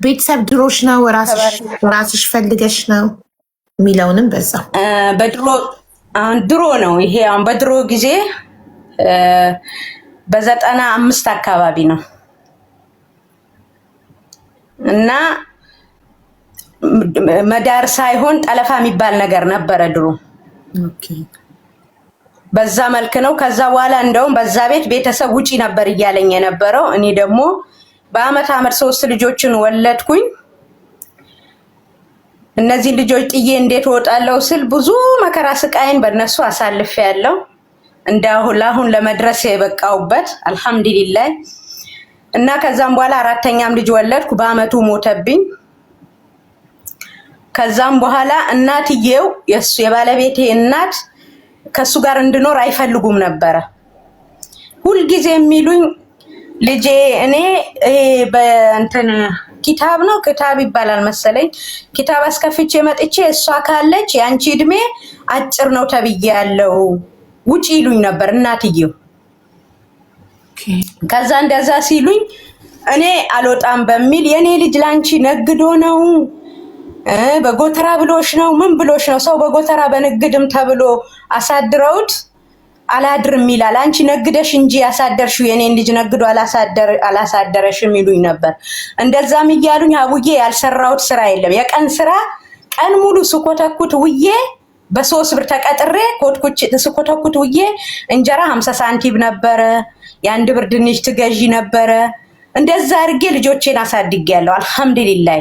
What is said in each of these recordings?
ቤተሰብ ድሮሽ ነው ራስሽ ፈልገሽ ነው የሚለውንም በዛ ድሮ ነው ይሄ። አሁን በድሮ ጊዜ በ95 አካባቢ ነው እና መዳር ሳይሆን ጠለፋ የሚባል ነገር ነበረ ድሮ። ኦኬ በዛ መልክ ነው። ከዛ በኋላ እንደውም በዛ ቤተሰብ ውጪ ነበር እያለኝ የነበረው። እኔ ደግሞ በአመት 3 ልጆችን ወለድኩኝ። እነዚህ ልጆች ጥዬ እንዴት ወጣለው ስል ብዙ መከራ ስቃይን በእነሱ አሳልፌያለሁ። እንዳሁን ለመድረስ የበቃውበት አልহামዱሊላህ። እና ከዛም በኋላ 4ኛም ልጅ ወለድኩ። በአመቱ ሞተብኝ። ከዛም በኋላ እናትየው የባለቤቴ እናት ከሱ ጋር እንድኖር አይፈልጉም ነበር። ሁሉ ጊዜ የሚሉኝ ልጄ እኔ በእንትን ኪታብ ይባላል መሰለኝ ኪታብ አስከፍቼ መጥቼ እሷ ካለች ያንቺ እድሜ አጭር ነው ተብያለሁ ውጪ ይሉኝ ነበር እናትየው። ከዛ እንደዛ ሲሉኝ እኔ አልወጣም በሚል የኔ ልጅ ላንቺ ነግዶ ነው በጎተራ ብሎሽ ነው ምን ብሎሽ ነው ሰው በጎተራ በንግድም ተብሎ አሳድረውት አላድርም ይላል። አንቺ ነግደሽ እንጂ ያሳደርሽው የኔን ልጅ ነግዶ አላሳደረሽም ይሉኝ ነበር። እንደዛም ይያሉኝ አቡዬ ያልሰራውት ስራ የለም። የቀን ስራ ቀን ሙሉ ስኮተኩት ውዬ በ3 ብር ተቀጥሬ ኮትኩች ስኮተኩት ውዬ እንጀራ 50 ሳንቲም ነበረ። የአንድ ብር ድንች ትገዢ ነበረ። እንደዛ አድርጌ ልጆቼን አሳድጌያለሁ አልহামዱሊላህ።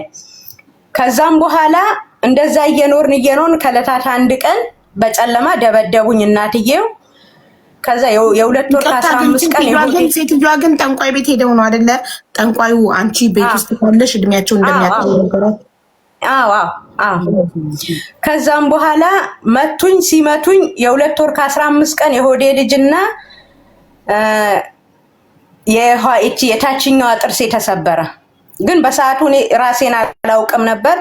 ከዛም በኋላ እንደዛ እየኖርን ከለታት አንድ ቀን በጨለማ ደበደቡኝ እናትየው። ከዛ የ2 ወር 15 ቀን ሴትዮዋ ግን ጠንቋይ ቤት ሄደው ነው አይደለ? ጠንቋዩ አንቺ ቤት ውስጥ ካለሽ እድሜያቸው እንደሚያቀርበው አዎ። ከዛም በኋላ ሲመቱኝ የ2 ወር 15 ቀን የሆዴ ልጅና የታችኛው ጥርሴ ተሰበረ። ግን በሰዓቱ እኔ ራሴን አላውቅም ነበር።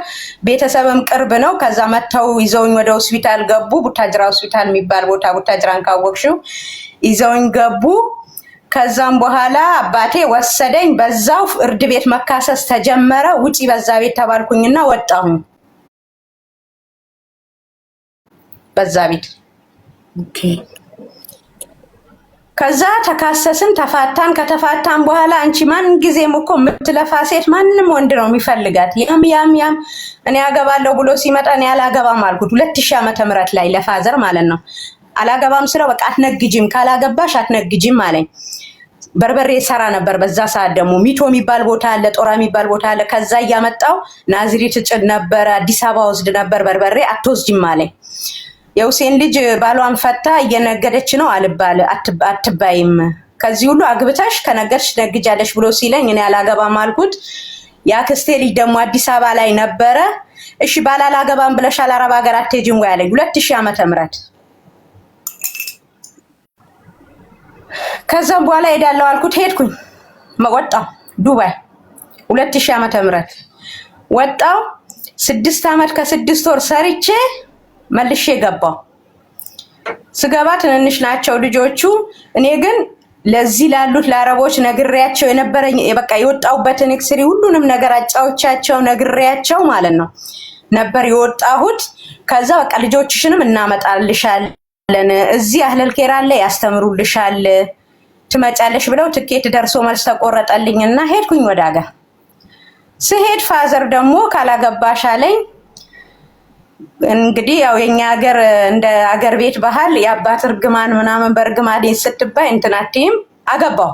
ቤተሰብም ቅርብ ነው። ከዛ መተው ይዘውኝ ወደ ሆስፒታል ገቡ። ቡታጅራ ሆስፒታል የሚባል ቦታ ቡታጅራን ካወቅሽው ይዘውኝ ገቡ። ከዛም በኋላ አባቴ ወሰደኝ። በዛው ፍርድ ቤት መካሰስ ተጀመረ። ውጪ በዛ ቤት ተባልኩኝና ወጣሁኝ በዛ ቤት። ኦኬ ከዛ ተካሰስን ተፋታን። ከተፋታን በኋላ አንቺ ማን ጊዜም እኮ የምትለፋ ሴት ማንንም ወንድ ነው የሚፈልጋት። ያም እኔ አገባለሁ ብሎ ሲመጣ እኔ አላገባም አልኩት። 2000 ዓመተ ምህረት ላይ ለፋዘር ማለት ነው። አላገባም ስለው በቃ አትነግጂም ካላገባሽ አትነግጂም አለኝ። በርበሬ ሰራ ነበር በዛ ሰዓት። ደግሞ ሚቶ የሚባል ቦታ አለ፣ ጦራ የሚባል ቦታ አለ። ከዛ እያመጣው ናዝሬት ጭድ ነበር፣ አዲስ አበባ ወስድ ነበር በርበሬ። አትወስጂም አለኝ። የሁሴን ልጅ ባሏን ፈታ እየነገደች ነው አትባይም፣ ከዚህ ሁሉ አግብታሽ ከነገርሽ ነግጃለሽ ብሎ ሲለኝ እኔ አላገባም አልኩት። ያክስቴ ልጅ ደግሞ አዲስ አበባ ላይ ነበረ። እሺ ባላላገባም ብለሻል አረብ ሀገር አትሄጂም ወይ አለኝ። 2000 ዓመተ ምህረት ከዛም በኋላ ሄዳለሁ አልኩት። ሄድኩኝ ወጣሁ ዱባይ 2000 ዓመተ ምህረት ወጣሁ። 6 ዓመት ከ6 ወር ሰርቼ መልሼ ገባሁ። ስገባ ትንንሽ ናቸው ልጆቹ። እኔ ግን ለዚህ ላሉት ለአረቦች ነግሬያቸው የነበረኝ በቃ የወጣሁበትን ኤክስሪ ሁሉንም ነገር አጫውቻቸው ነግሬያቸው ማለት ነው ነበር የወጣሁት። ከዛ በቃ ልጆችሽንም እናመጣልሻለን እዚህ አህለል ኬራ ላይ ያስተምሩልሻል ትመጫለሽ ብለው ትኬት ደርሶ መልስ ተቆረጠልኝና ሄድኩኝ ወደ ሀገር። ስሄድ ፋዘር ደግሞ ካላገባሽ አለኝ። እንግዲህ ያው የኛ ሀገር እንደ ሀገር ቤት ባህል የአባት እርግማን ምናምን በእርግማን ስትባይ እንትናቲም አገባው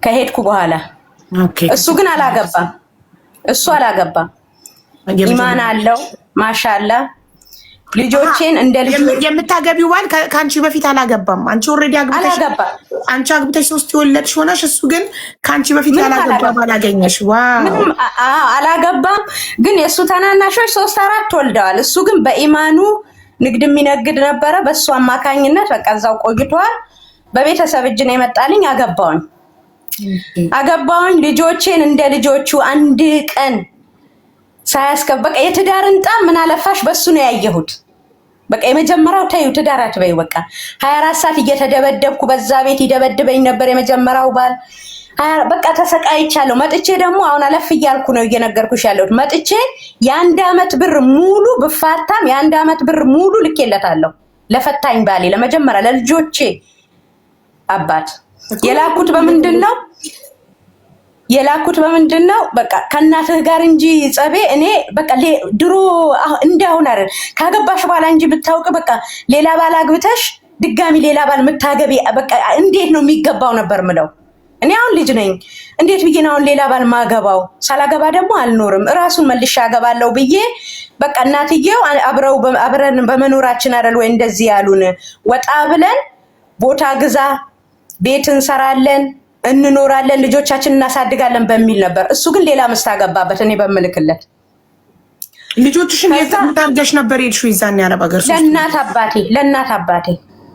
ከሄድኩ በኋላ። እሱ ግን አላገባም። እሱ አላገባም። ኢማን አለው ማሻአላ። ልጆቼን እንደ ልጅ የምታገቢው ባል ካንቺ በፊት አላገባም። አንቺ ኦሬዲ አግብተሽ አንቺ አግብተሽ 3 የወለድሽ ሆነሽ እሱ ግን ካንቺ በፊት ያላገባ ባል አገኘሽ። ዋው አላገባም። ግን የሱ ተናናሾች 3-4 ወልደዋል። እሱ ግን በኢማኑ ንግድ የሚነግድ ነበረ። በሱ አማካኝነት በቃ እዛው ቆይቷል። በቤተሰብ እጅ ነው የመጣልኝ። አገባውኝ ልጆቼን እንደ ልጆቹ አንድ ቀን ሳያስከበቀ የትዳርን ጣም ምን አለፋሽ በሱ ነው ያየሁት። በቃ የመጀመሪያው ታዩ ትዳር አትበይ በቃ 24 ሰዓት እየተደበደብኩ በዛ ቤት ይደበድበኝ ነበር የመጀመሪያው ባል። በቃ ተሰቃይቻለሁ። መጥቼ ደግሞ አሁን አለፍ እያልኩ ነው እየነገርኩሽ ያለሁት። መጥቼ የ1 አመት ብር ሙሉ ብፋታም የ1 አመት ብር ሙሉ ልኬለታለሁ ለፈታኝ ባሌ፣ ለመጀመሪያ ለልጆቼ አባት የላኩት በምንድን ነው በቃ ከእናትህ ጋር እንጂ ጸቤ እኔ በቃ ድሮ እንዳሁን አይደል ካገባሽ በኋላ እንጂ ብታውቅ በቃ ሌላ ባል አግብተሽ ድጋሚ ሌላ ባል ምታገቢ በቃ እንዴት ነው የሚገባው ነበር ምለው። እኔ አሁን ልጅ ነኝ፣ እንዴት ብዬ ነው አሁን ሌላ ባል ማገባው? ሳላገባ ደግሞ አልኖርም፣ እራሱን መልሼ አገባለሁ ብዬ በቃ እናትየው አብረን በመኖራችን አይደል ወይ እንደዚህ ያሉን፣ ወጣ ብለን ቦታ ግዛ፣ ቤት እንሰራለን፣ እንኖራለን፣ ልጆቻችን እናሳድጋለን በሚል ነበር። እሱ ግን ሌላ ምስት አገባበት እኔ በምልክለት። ልጆችሽን የታርገሽ ነበር የሄድሽው ይዛን ያረብ ሀገር?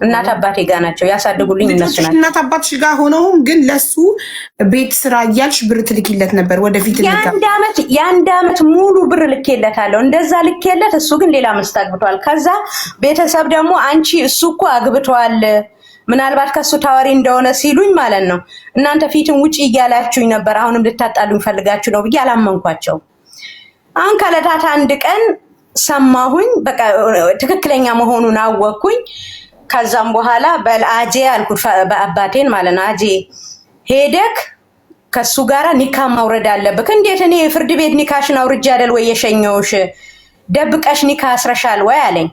ለእናት አባቴ ጋር ናቸው ያሳድጉልኝ እነሱ ናቸው። እናት አባትሽ ጋር ሆነውም ግን ለሱ ቤት ስራ እያልሽ ብር ትልኪለት ነበር ወደፊት? የ1 አመት ሙሉ ብር ልኬለታለሁ። እንደዛ ልኬለት እሱ ግን ሌላ ምስት አግብቷል። ከዛ ቤተሰብ ደግሞ አንቺ እሱ እኮ አግብቷል ምናልባት ከሱ ታወሪ እንደሆነ ሲሉኝ ማለት ነው እናንተ ፊትን ውጪ እያላችሁኝ ነበር፣ አሁንም ልታጣሉኝ ፈልጋችሁ ነው ብዬ አላመንኳቸው። አሁን ከዕለታት አንድ ቀን ሰማሁኝ፣ በቃ ትክክለኛ መሆኑን አወቅኩኝ። ከዛም በኋላ በልአጄ አልኩት በአባቴን ማለት ነው፣ አጄ ሄደክ ከሱ ጋራ ኒካ ማውረድ አለብክ። እንዴት እኔ ፍርድ ቤት ኒካሽን አውርጄ አይደል ወይ የሸኘውሽ? ደብቀሽ ኒካ አስረሻል ወይ አለኝ።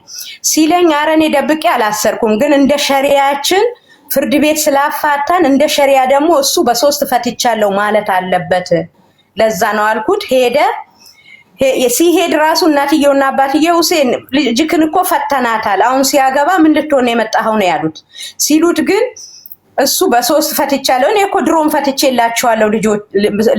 ሲለኝ ኧረ እኔ ደብቄ አላሰርኩም፣ ግን እንደ ሸሪያችን ፍርድ ቤት ስላፋታን እንደ ሸሪያ ደግሞ እሱ በ3 ፈትቻለሁ ማለት አለበት፣ ለዛ ነው አልኩት። ሲሄድ ራሱ እናትየውና አባትየው ሁሴን ልጅክን እኮ ፈተናታል፣ አሁን ሲያገባ ምን ልትሆን የመጣኸው ነው ያሉት። ሲሉት ግን እሱ በ3 ፈትቻለሁ፣ እኔ እኮ ድሮም ፈትቼላችኋለሁ፣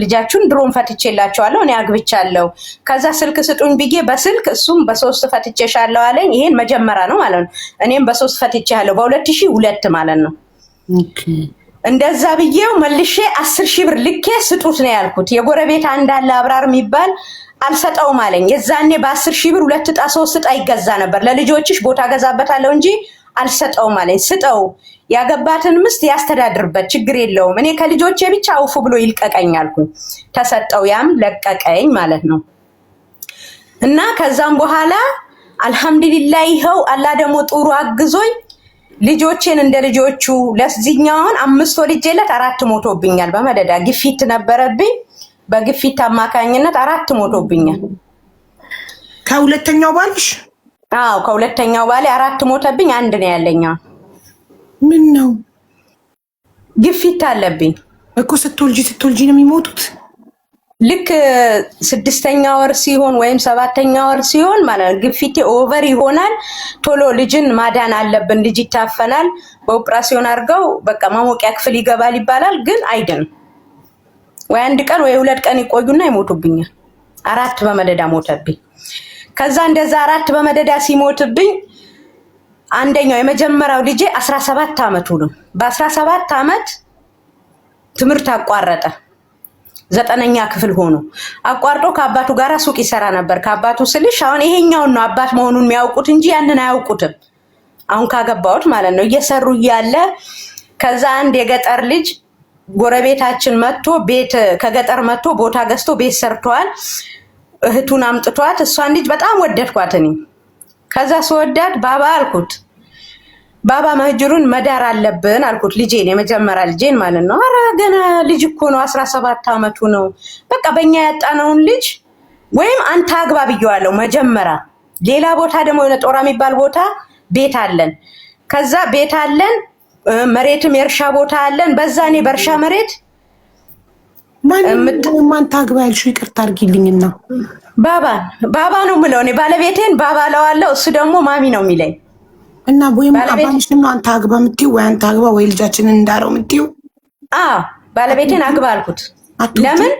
ልጃችሁን ድሮም ፈትቼላችኋለሁ፣ እኔ አግብቻለሁ። ከዛ ስልክ ስጡኝ ብዬ በስልክ እሱም በ3 ፈትቼሻለሁ አለኝ። ይሄን መጀመሪያ ነው ማለት ነው። እኔም በ3 ፈትቼሻለሁ በ2002 ማለት ነው። እንደዛ ብዬው መልሼ 10,000 ብር ልኬ ስጡት ነው ያልኩት። የጎረቤት አንዳለ አብራር የሚባል አልሰጠውም አለኝ። የዛኔ በ10,000 ብር 2 ዕጣ 3 ዕጣ ይገዛ ነበር። ለልጆችሽ ቦታ ገዛበታለሁ እንጂ አልሰጠውም አለኝ። ስጠው፣ ያገባትን ምስት ያስተዳድርበት፣ ችግር የለውም፣ እኔ ከልጆቼ ብቻ አውፉ ብሎ ይልቀቀኝ አልኩኝ። ተሰጠው፣ ያም ለቀቀኝ ማለት ነው። እና ከዛም በኋላ አልሐምዱሊላህ ይኸው አላህ ደግሞ ጥሩ አግዞኝ ልጆቼን እንደ ልጆቹ ለዚህኛው አሁን 5 ወልጄለት 4 ሞቶብኛል። በመደዳ ግፊት ነበረብኝ፣ በግፊት አማካኝነት 4 ሞቶብኛል። ከሁለተኛው ባልሽ? አዎ ከሁለተኛው ባሌ 4 ሞተብኝ፣ 1 ነው ያለኝ። ምን ነው? ግፊት አለብኝ እኮ። ስትወልጂ ነው የሚሞቱት? ልክ 6ኛ ወር ሲሆን ወይም 7ኛ ወር ሲሆን ማለት ግፊቴ ኦቨር ይሆናል። ቶሎ ልጅን ማዳን አለብን፣ ልጅ ይታፈናል፣ በኦፕራሲዮን አድርገው በቃ ማሞቂያ ክፍል ይገባል ይባላል፣ ግን አይድንም። ወይ 1 ቀን ወይ 2 ቀን ይቆዩና ይሞቱብኛል። 4 በመደዳ ሞተብኝ። ከዛ እንደዛ 4 በመደዳ ሲሞትብኝ አንደኛው የመጀመሪያው ልጄ 17 አመቱ ነው። በ17 አመት ትምህርት አቋረጠ። 9ኛ ክፍል ሆኖ አቋርጦ ከአባቱ ጋር ሱቅ ይሰራ ነበር። ከአባቱ ስልሽ አሁን ይሄኛውን ነው አባት መሆኑን የሚያውቁት እንጂ ያንን አያውቁትም። አሁን ካገባሁት ማለት ነው። እየሰሩ እያለ ከዛ አንድ የገጠር ልጅ ጎረቤታችን መጥቶ ቤት ከገጠር መጥቶ ቦታ ገዝቶ ቤት ሰርቷል። እህቱን አምጥቷት እሷን ልጅ በጣም ወደድኳት እኔ። ከዛ ስወዳት ባባ አልኩት፣ ባባ መህጅሩን መዳር አለብን አልኩት። ልጄን የመጀመሪያ ልጄን ማለት ነው። ኧረ ገና ልጅ እኮ ነው 17 አመቱ ነው። በቃ በእኛ ያጣነውን ልጅ ወይም አንተ አግባ ብየዋለሁ መጀመሪያ። ሌላ ቦታ ደግሞ የሆነ ጦራ የሚባል ቦታ ቤት አለን። ከዛ ቤት አለን፣ መሬትም የእርሻ ቦታ አለን። በዛ እኔ በእርሻ መሬት ማን ታግባ ያልሽው? ይቅርታ አድርጊልኝና ባባ ነው የምለው እኔ። ባለቤቴን ባባ እለዋለሁ፣ እሱ ደግሞ ማሚ ነው የሚለኝ። እና ወይም አባትሽን ነው አንተ አግባ የምትይው ወይ አንተ አግባ ወይ ልጃችንን እንዳረው የምትይው? አዎ ባለቤቴን አግባ አልኩት። ለምን?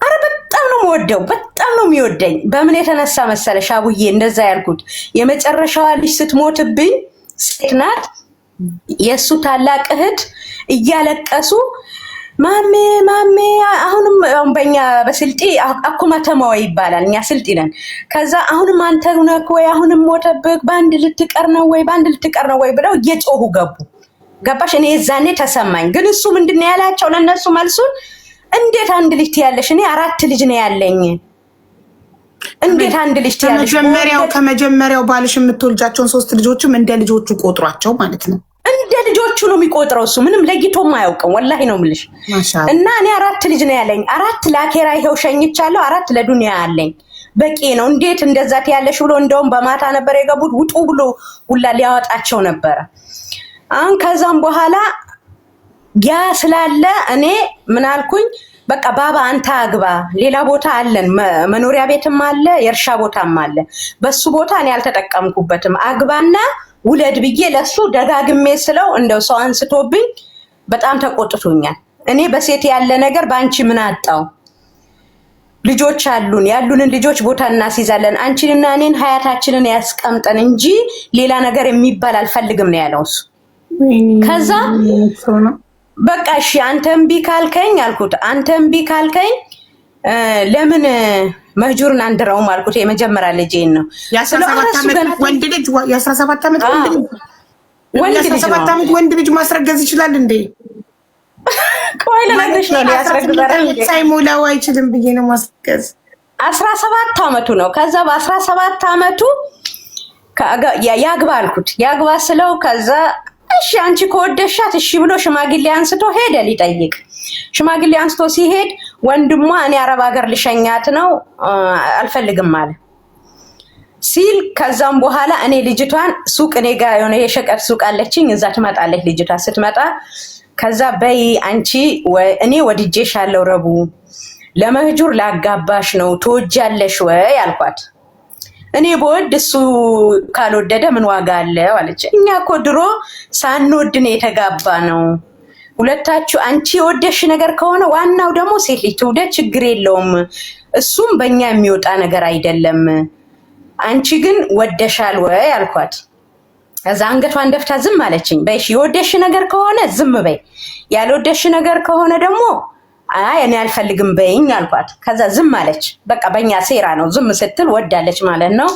አረ በጣም ነው የምወደው፣ በጣም ነው የሚወደኝ። በምን የተነሳ መሰለሽ አቡዬ እንደዛ ያልኩት? የመጨረሻዋ ልጅ ስትሞትብኝ ሴት ናት። የእሱ ታላቅ እህት እያለቀሱ ማሜ አሁንም በእኛ በስልጤ አኩመተማው ይባላል፣ እኛ ስልጤ ነን። ከዛ አሁንም አንተ ነህ ወይ አሁንም ሞተብክ፣ በአንድ ልትቀር ነው ወይ ብለው እየጮሁ ገቡ። ገባሽ? እኔ የዛኔ ተሰማኝ። ግን እሱ ምንድነው ያላቸው ለነሱ መልሱን እንዴት አንድ ልጅ ትያለሽ? እኔ 4 ልጅ ነው ያለኝ። እንዴት አንድ ልጅ ትያለሽ? ከመጀመሪያው ባልሽ የምትወልጃቸውን 3 ልጆችም እንደ ልጆቹ ቆጥሯቸው ማለት ነው። እንደ ልጆቹ ነው የሚቆጥረው። እሱ ምንም ለይቶም አያውቅም። ወላሂ ነው የምልሽ። እና እኔ 4 ልጅ ነው ያለኝ። 4 ላኬራ ይሄው ሸኝቻለሁ። 4 ለዱንያ አለኝ። በቂ ነው። እንዴት እንደዛ ትያለሽ ብሎ እንደውም በማታ ነበር የገቡት። ውጡ ብሎ ሁላ ሊያወጣቸው ነበረ። አሁን ከዛም በኋላ ያ ስላለ እኔ ምን አልኩኝ፣ በቃ ባባ አንተ አግባ፣ ሌላ ቦታ አለን፣ መኖሪያ ቤትም አለ፣ የእርሻ ቦታም አለ። በሱ ቦታ እኔ አልተጠቀምኩበትም፣ አግባና ውለድ ብዬ ለሱ ደጋግሜ ስለው እንደው ሰው አንስቶብኝ በጣም ተቆጥቶኛል። እኔ በሴት ያለ ነገር በአንቺ ምን አጣው? ልጆች አሉን፣ ያሉንን ልጆች ቦታ እናስይዛለን። አንቺንና እኔን ሀያታችንን ያስቀምጠን እንጂ ሌላ ነገር የሚባል አልፈልግም ነው ያለው እሱ። ከዛ በቃ እሺ አንተ እምቢ ካልከኝ አልኩት፣ አንተ እምቢ ካልከኝ ለምን መህጁርን አንድረውም አልኩት። የመጀመሪያ ልጄን ነው ወንድ ልጅ 17 ዓመት ወንድ ልጅ ማስረገዝ ይችላል እንዴ? ቆይ ለነገርሽ ነው ያስረግዛል። ሳይሞላው አይችልም ብዬ ነው ማስረገዝ። 17 ዓመቱ ነው። ከዛ በ17 ዓመቱ ያግባ አልኩት። ያግባ ስለው ከዛ እሺ አንቺ ከወደሻት እሺ ብሎ ሽማግሌ አንስቶ ሄደ ሊጠይቅ። ሽማግሌ አንስቶ ሲሄድ ወንድሟ እኔ አረብ ሀገር ልሸኛት ነው አልፈልግም አለ ሲል፣ ከዛም በኋላ እኔ ልጅቷን ሱቅ እኔ ጋር የሆነ የሸቀጥ ሱቅ አለችኝ፣ እዛ ትመጣለች ልጅቷ። ስትመጣ ከዛ በይ አንቺ እኔ ወድጄሻለሁ ረቡ ለመህጁር ላጋባሽ ነው ትወጃለሽ ወይ አልኳት። እኔ በወድ እሱ ካልወደደ ምን ዋጋ አለው አለች። እኛ እኮ ድሮ ሳንወድ ነው የተጋባ ነው ሁለታችሁ። አንቺ የወደሽ ነገር ከሆነ ዋናው ደግሞ ሴት ልጅ ትውደድ ችግር የለውም፣ እሱም በእኛ የሚወጣ ነገር አይደለም። አንቺ ግን ወደሻል ወይ አልኳት። እዛ አንገቷን ደፍታ ዝም አለችኝ። በይሽ የወደሽ ነገር ከሆነ ዝም በይ፣ ያልወደሽ ነገር ከሆነ ደግሞ አይ እኔ አልፈልግም በይኝ አልኳት። ከዛ ዝም አለች። በቃ በእኛ ሴራ ነው። ዝም ስትል ወዳለች ማለት ነው።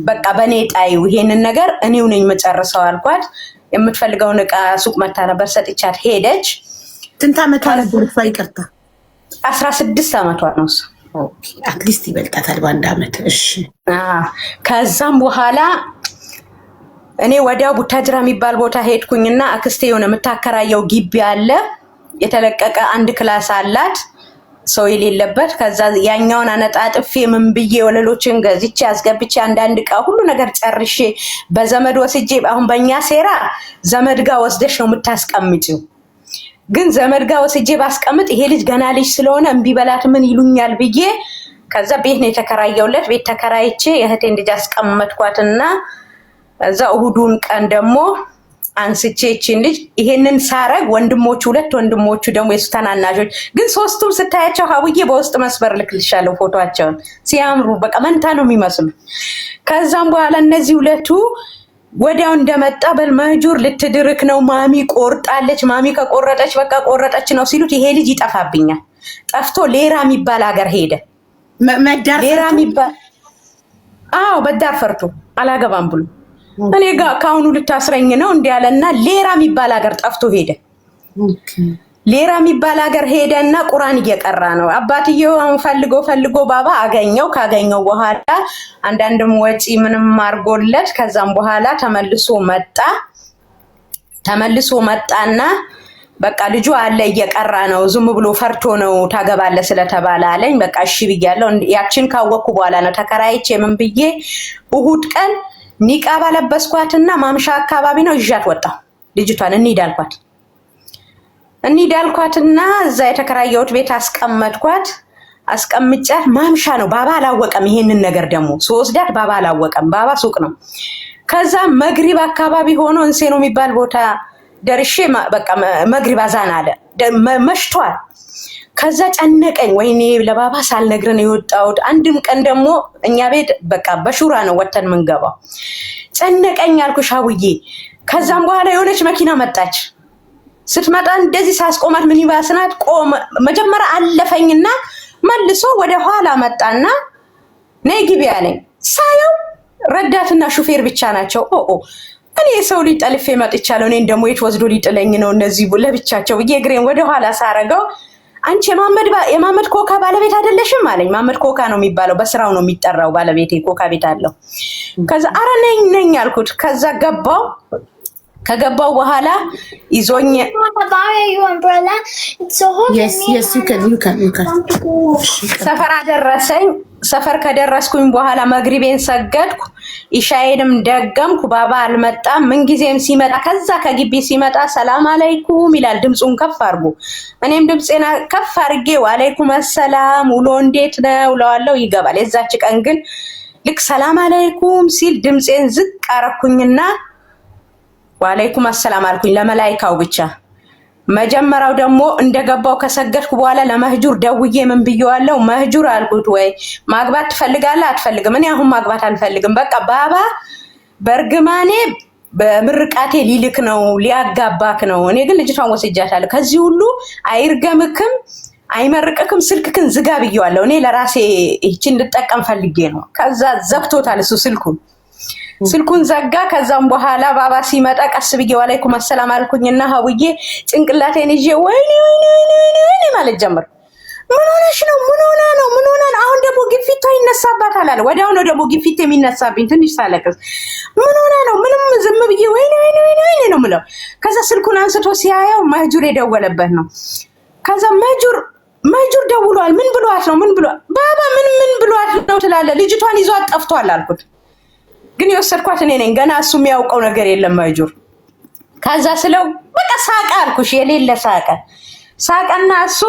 በቃ በእኔ ጣይው ይሄንን ነገር እኔው ነኝ መጨረሰው አልኳት። የምትፈልገውን ዕቃ ሱቅ መታ ነበር ሰጥቻት ሄደች። ስንት ዓመቷ ነበር? ይቅርታ 16 ዓመቷ ነው። ኦኬ አትሊስት ይበልጣታል በአንድ ዓመት። እሺ ከዛም በኋላ እኔ ወዲያው ቡታጅራ የሚባል ቦታ ሄድኩኝና አክስቴ የሆነ የምታከራየው ግቢ አለ፣ የተለቀቀ አንድ ክላስ አላት ሰው የሌለበት። ከዛ ያኛውን አነጣጥፌ ምን ብዬ ወለሎችን ገዝቼ አስገብቼ አንዳንድ ዕቃ ሁሉ ነገር ጨርሼ በዘመድ ወስጄ፣ አሁን በእኛ ሴራ ዘመድ ጋር ወስደሽ ነው የምታስቀምጪው። ግን ዘመድ ጋር ወስጄ ባስቀምጥ ይሄ ልጅ ገና ልጅ ስለሆነ እምቢ በላት ምን ይሉኛል ብዬ ከዛ ቤት ነው የተከራየውለት። ቤት ተከራይቼ የእህቴን ልጅ አስቀመጥኳትና እዛ እሁዱን ቀን ደግሞ አንስቼ እቺን ልጅ ይሄንን ሳረግ ወንድሞቹ 2 ወንድሞቹ ደግሞ የሱ ተናናሾች ግን 3ቱም ስታያቸው ሀውዬ በውስጥ መስበር ልክልሻለሁ ፎቶአቸውን ሲያምሩ በቃ መንታ ነው የሚመስሉ። ከዛም በኋላ እነዚህ 2ቱ ወዲያው እንደመጣ በልመህጁር ልትድርክ ነው ማሚ ቆርጣለች፣ ማሚ ከቆረጠች በቃ ቆረጠች ነው ሲሉት ይሄ ልጅ ይጠፋብኛል። ጠፍቶ ሌራ የሚባል ሀገር ሄደ። ሌራ የሚባል በዳር ፈርቶ አላገባም ብሎ እኔ ጋር ካሁኑ ልታስረኝ ነው እንዲያለና ሌራ የሚባል ሀገር ጠፍቶ ሄደ። ሌራ የሚባል ሀገር ሄደና ቁርአን እየቀራ ነው። አባትየው አሁን ፈልጎ ባባ አገኘው። ካገኘው በኋላ አንዳንድም ወጪ ምንም አርጎለት ከዛም በኋላ ተመልሶ መጣና በቃ ልጁ አለ እየቀራ ነው፣ ዝም ብሎ ፈርቶ ነው ታገባለ ስለተባለ አለኝ። በቃ እሺ ብያለሁ። ያችን ካወቅኩ በኋላ ነው ተከራይቼ ምን ብዬ እሁድ ቀን ኒቃባ ለበስኳትና ማምሻ አካባቢ ነው ይዣት ወጣሁ። ልጅቷን እንሂድ አልኳትና እዛ የተከራየሁት ቤት አስቀመጥኳት። አስቀምጫት ማምሻ ነው ባባ አላወቀም። ይሄንን ነገር ደግሞ ስወስዳት ባባ አላወቀም። ባባ ሱቅ ነው። ከዛ መግሪብ አካባቢ ሆኖ እንሴ ነው የሚባል ቦታ ደርሼ በቃ መግሪብ አዛን አለ መሽቷል። ከዛ ጨነቀኝ። ወይኔ ለባባ ሳልነግረን የወጣሁት። አንድም ቀን ደግሞ እኛ ቤት በቃ በሹራ ነው ወተን ምንገባው። ጨነቀኝ አልኩሽ ሀውዬ። ከዛም በኋላ የሆነች መኪና መጣች። ስትመጣ እንደዚህ ሳስቆማት ሚኒባስ ናት። መጀመሪያ አለፈኝና መልሶ ወደ ኋላ መጣና ነይ ግቢ አለኝ። ሳየው ረዳትና ሹፌር ብቻ ናቸው። እኔ ሰው ልጅ ጠልፌ መጥቻለሁ። እኔን ደግሞ የት ወስዶ ሊጥለኝ ነው? እነዚህ ለብቻቸው እግሬን ወደ ኋላ ሳረገው አንቺ የማመድ ኮካ ባለቤት አይደለሽም አለኝ። ማመድ ኮካ ነው የሚባለው፣ በስራው ነው የሚጠራው። ባለቤቴ ኮካ ቤት አለው። ከዛ አረ ነኝ አልኩት። ከዛ ከገባው በኋላ ይዞኝ ሰፈር አደረሰኝ። ሰፈር ከደረስኩኝ በኋላ መግሪቤን ሰገድኩ፣ ኢሻዬንም ደገምኩ። ባባ አልመጣም። ምንጊዜም ሲመጣ ከዛ ከግቢ ሲመጣ ሰላም አለይኩም ይላል፣ ድምፁን ከፍ አድርጎ። እኔም ድምፄን ከፍ አድርጌ ወአለይኩም ሰላም ውሎ እንዴት ነው እለዋለሁ፣ ይገባል። የዛች ቀን ግን ልክ ሰላም አለይኩም ሲል ድምፄን ዝቅ አረኩኝና ወአለይኩም ሰላም አልኩኝ፣ ለመላይካው ብቻ። መጀመሪያው ደግሞ እንደገባው ከሰገድኩ በኋላ ለመህጁር ደውዬ ምን ብየዋለሁ? መህጁር አልኩት፣ ወይ ማግባት ትፈልጋለህ? አትፈልግም? እኔ አሁን ማግባት አልፈልግም። በቃ ባባ በእርግማኔ በምርቃቴ ሊልክ ነው፣ ሊያጋባክ ነው። እኔ ግን ልጅቷን ወስጃታለሁ። ከዚህ ሁሉ አይርገምክም፣ አይመርቅክም፣ ስልክክን ዝጋ ብየዋለሁ። እኔ ለራሴ ይህችን ልጠቀም ፈልጌ ነው። ከዛ ዘግቶታል እሱ ስልኩን ዘጋ። ከዛም በኋላ ባባ ሲመጣ ቀስ ብዬ ወአለይኩም ሰላም አልኩኝና ሀውዬ ጭንቅላቴን ይዤ ወይኔ ማለት ጀመር። ምን ሆነሽ ነው? ምን ሆነ ነው? አሁን ደግሞ ግፊቷ ይነሳባታል አለ። ወዲያው ነው ደግሞ ግፊት የሚነሳብኝ ትንሽ ሳለቅስ። ምን ሆነ ነው? ምንም ዝም ብዬ ወይኔ ነው የምለው። ከዛ ስልኩን አንስቶ ሲያየው መህጁር የደወለበት ነው። ከዛ መህጁር ደውሏል። ምን ብሏት ነው? ባባ ምን ብሏት ነው ትላለህ? ልጅቷን ይዟት ጠፍቷል አልኩት። ግን የወሰድኳት እኔ ነኝ። ገና እሱ የሚያውቀው ነገር የለም መህጁር። ከዛ ስለው በቃ ሳቀ አልኩሽ፣ የሌለ ሳቀና እሱ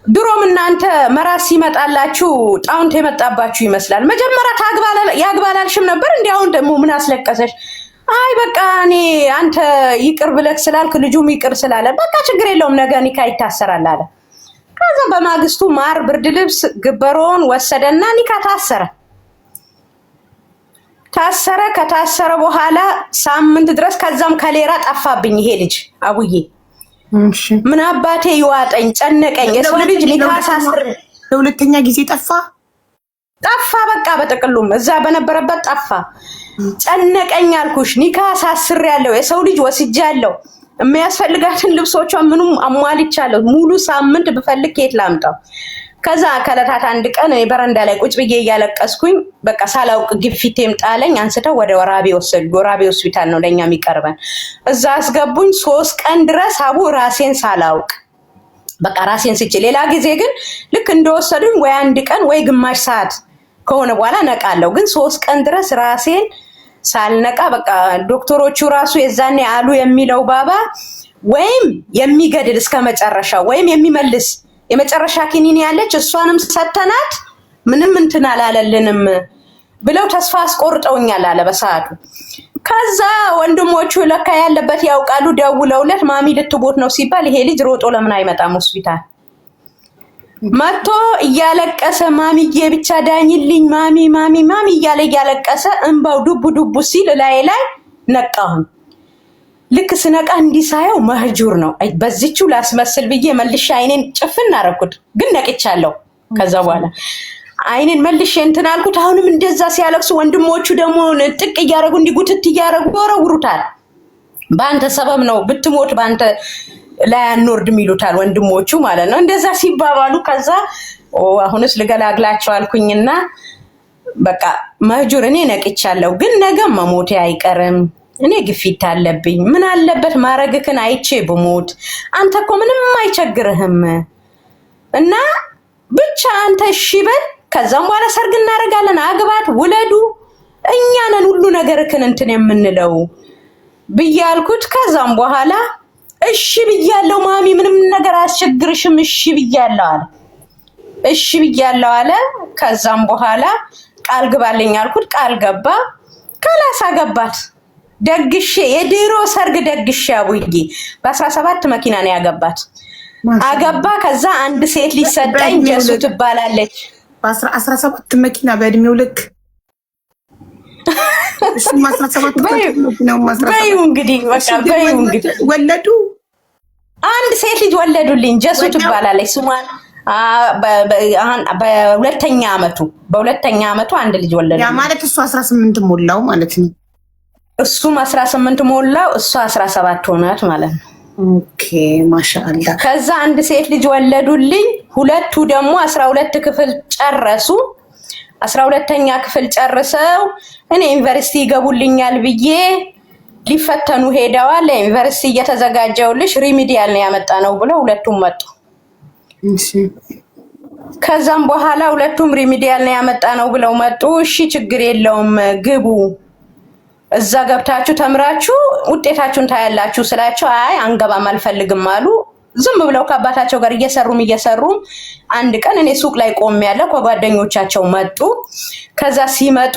ድሮም እናንተ መራስ ሲመጣላችሁ ጣውንት የመጣባችሁ ይመስላል። መጀመሪያ ያግባላልሽም ነበር እንዴ? አሁን ደግሞ ምን አስለቀሰሽ? አይ በቃ እኔ አንተ ይቅር ብለክ ስላልክ ልጁም ይቅር ስላለ በቃ ችግር የለውም ነገ ኒካ ይታሰራል አለ። ከዛ በማግስቱ ማር፣ ብርድ ልብስ፣ ግበሮን ወሰደና ኒካ ታሰረ። ከታሰረ በኋላ ሳምንት ድረስ ከዛም ከሌራ ጠፋብኝ ይሄ ልጅ አቡዬ። ምን አባቴ ይዋጠኝ ጨነቀኝ። የሰው ልጅ ኒካ ሳስር ለሁለተኛ ጊዜ ጠፋ። በቃ በጥቅሉም እዛ በነበረበት ጠፋ። ጨነቀኝ አልኩሽ። ኒካ ሳስር ያለው የሰው ልጅ ወስጃለሁ። የሚያስፈልጋትን ልብሶቿን ምኑም አሟልቻለሁ። ሙሉ ሳምንት ብፈልግ ከየት ላምጣው? ከዛ ከለታት አንድ ቀን በረንዳ ላይ ቁጭ ብዬ እያለቀስኩኝ በቃ ሳላውቅ ግፊቴም ጣለኝ። አንስተው ወደ ወራቤ ወሰዱ። ወራቤ ሆስፒታል ነው ለኛ የሚቀርበን። እዛ አስገቡኝ። 3 ቀን ድረስ አቡ ራሴን ሳላውቅ በቃ ራሴን ስጭ። ሌላ ጊዜ ግን ልክ እንደወሰዱኝ ወይ አንድ ቀን ወይ ግማሽ ሰዓት ከሆነ በኋላ ነቃለሁ። ግን 3 ቀን ድረስ ራሴን ሳልነቃ በቃ ዶክተሮቹ ራሱ የዛኔ አሉ የሚለው ባባ ወይም የሚገድል እስከ መጨረሻ ወይም የሚመልስ የመጨረሻ ኪኒን ያለች እሷንም ሰተናት ምንም እንትን አላለልንም ብለው ተስፋ አስቆርጠውኛል አለ በሰዓቱ። ከዛ ወንድሞቹ ለካ ያለበት ያውቃሉ። ደውለውለት ማሚ ልትቦት ነው ሲባል ይሄ ልጅ ሮጦ ለምን አይመጣም ሆስፒታል? መጥቶ እያለቀሰ ማሚዬ ብቻ ዳኝልኝ ማሚ እያለቀሰ እንባው ዱብ ሲል ላይ ነቃሁን። ልክ ስነቃ እንዲሳየው መህጁር ነው። በዚህው ላስመስል ብዬ መልሼ አይኔን ጭፍን አደረኩት። ግን ነቅቻለሁ። ከዛ በኋላ አይኔን መልሼ እንትን አልኩት። አሁንም እንደዛ ሲያለቅሱ ወንድሞቹ ደግሞ ጥቅ እያደረጉ እንዲጉትት እያደረጉ ወረውሩታል። በአንተ ሰበብ ነው ብትሞት በአንተ ላይ አንወርድም ይሉታል ወንድሞቹ ማለት ነው። እንደዛ ሲባባሉ ከዛ አሁንስ ልገላግላቸው አልኩኝና በቃ መህጁር እኔ ነቅቻለሁ። ግን ነገ መሞቴ አይቀርም። እኔ ግፊት አለብኝ። ምን አለበት ማረግክን አይቼ ብሞት? አንተ እኮ ምንም አይቸግርህም እና ብቻ አንተ እሺ በል። ከዛም በኋላ ሰርግ እናደርጋለን። አግባት፣ ውለዱ፣ እኛ ነን ሁሉ ነገርክን እንትን የምንለው ብያልኩት። ከዛም በኋላ እሺ ብያለሁ ማሚ፣ ምንም ነገር አያስቸግርሽም፣ እሺ ብያለሁ አለ። ከዛም በኋላ ቃል ግባልኝ አልኩት። ቃል ገባ። ከላሳ ገባት። ደግሼ የድሮ ሰርግ ደግሼ አቡዬ በ17 መኪና ነው ያገባት። አገባ። ከዛ አንድ ሴት ሊሰጠኝ ጀሱ ትባላለች። በ17 መኪና በእድሜው ልክ እሱ 17 ነው። በይው እንግዲህ በቃ በይው እንግዲህ ወለዱ። አንድ ሴት ልጅ ወለዱልኝ። ጀሱ ትባላለች ስሟን። በሁለተኛ አመቱ አንድ ልጅ ወለዱ። ያ ማለት እሱ 18 ሞላው ማለት ነው። እሱም 18 ሞላው፣ እሷ 17 ሆናት ማለት ነው። ኦኬ ማሻአላ። ከዛ አንድ ሴት ልጅ ወለዱልኝ። ሁለቱ ደግሞ 12 ክፍል ጨረሱ። 12ኛ ክፍል ጨርሰው እኔ ዩኒቨርሲቲ ይገቡልኛል ብዬ ሊፈተኑ ሄደዋል። ለዩኒቨርሲቲ እየተዘጋጀውልሽ ሪሚዲያል ነው ያመጣነው ብለው ሁለቱም መጡ። እሺ ከዛም በኋላ ሁለቱም ሪሚዲያል ነው ያመጣነው ብለው መጡ። እሺ ችግር የለውም ግቡ፣ እዛ ገብታችሁ ተምራችሁ ውጤታችሁን ታያላችሁ ስላቸው አይ አንገባም አልፈልግም አሉ። ዝም ብለው ከአባታቸው ጋር እየሰሩም አንድ ቀን እኔ ሱቅ ላይ ቆም ያለው ከጓደኞቻቸው መጡ። ከዛ ሲመጡ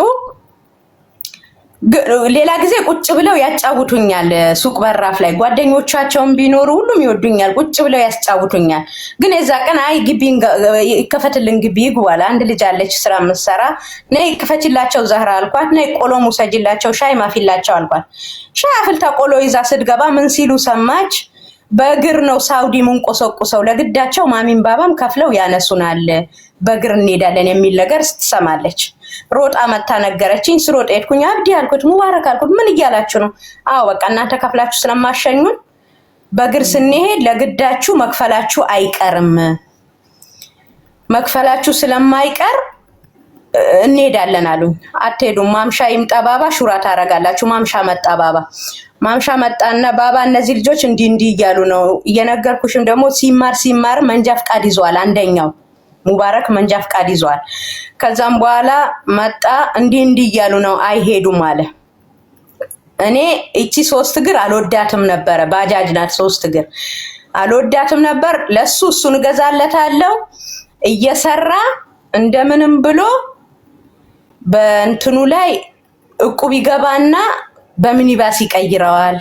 ሌላ ጊዜ ቁጭ ብለው ያጫውቱኛል። ሱቅ በራፍ ላይ ጓደኞቻቸውን ቢኖሩ ሁሉም ይወዱኛል፣ ቁጭ ብለው ያጫውቱኛል። ግን የዛ ቀን አይ ግቢ ይከፈትልን ግቢ ይግባል። አንድ ልጅ አለች ስራ የምትሰራ፣ ነይ ክፈችላቸው ዘህራ አልኳት። ነይ ቆሎ ሙሰጅላቸው ሻይ ማፊላቸው አልኳት። ሻይ አፍልታ ቆሎ ይዛ ስትገባ ምን ሲሉ ሰማች። በእግር ነው ሳውዲ ምንቆሰቁሰው፣ ለግዳቸው ማሚን ባባም ከፍለው ያነሱናል፣ በእግር እንሄዳለን የሚል ነገር ስትሰማለች። ሮጣ መታ ነገረችኝ። ስሮጥ ሄድኩኝ። አብዲ አልኩት፣ ሙባረክ አልኩት፣ ምን እያላችሁ ነው? አዎ በቃ እናንተ ከፍላችሁ ስለማሸኙን በእግር ስንሄድ ለግዳችሁ መክፈላችሁ አይቀርም፣ መክፈላችሁ ስለማይቀር እንሄዳለን አሉኝ። አትሄዱም፣ ማምሻ ይምጣ ባባ ሹራ ታረጋላችሁ። ማምሻ መጣ ባባ። ማምሻ መጣና ባባ እነዚህ ልጆች እንዲህ እያሉ ነው እየነገርኩሽም ደግሞ ሲማር መንጃ ፍቃድ ይዟል። አንደኛው ሙባረክ መንጃ ፍቃድ ይዟል። ከዛም በኋላ መጣ እንዲህ እያሉ ነው አይሄዱም አለ። እኔ እቺ 3 እግር አልወዳትም ነበረ፣ ባጃጅ ናት 3 እግር አልወዳትም ነበር። ለሱ እሱን እገዛለታለሁ እየሰራ እንደምንም ብሎ በእንትኑ ላይ እቁብ ይገባና በሚኒባስ ይቀይረዋል።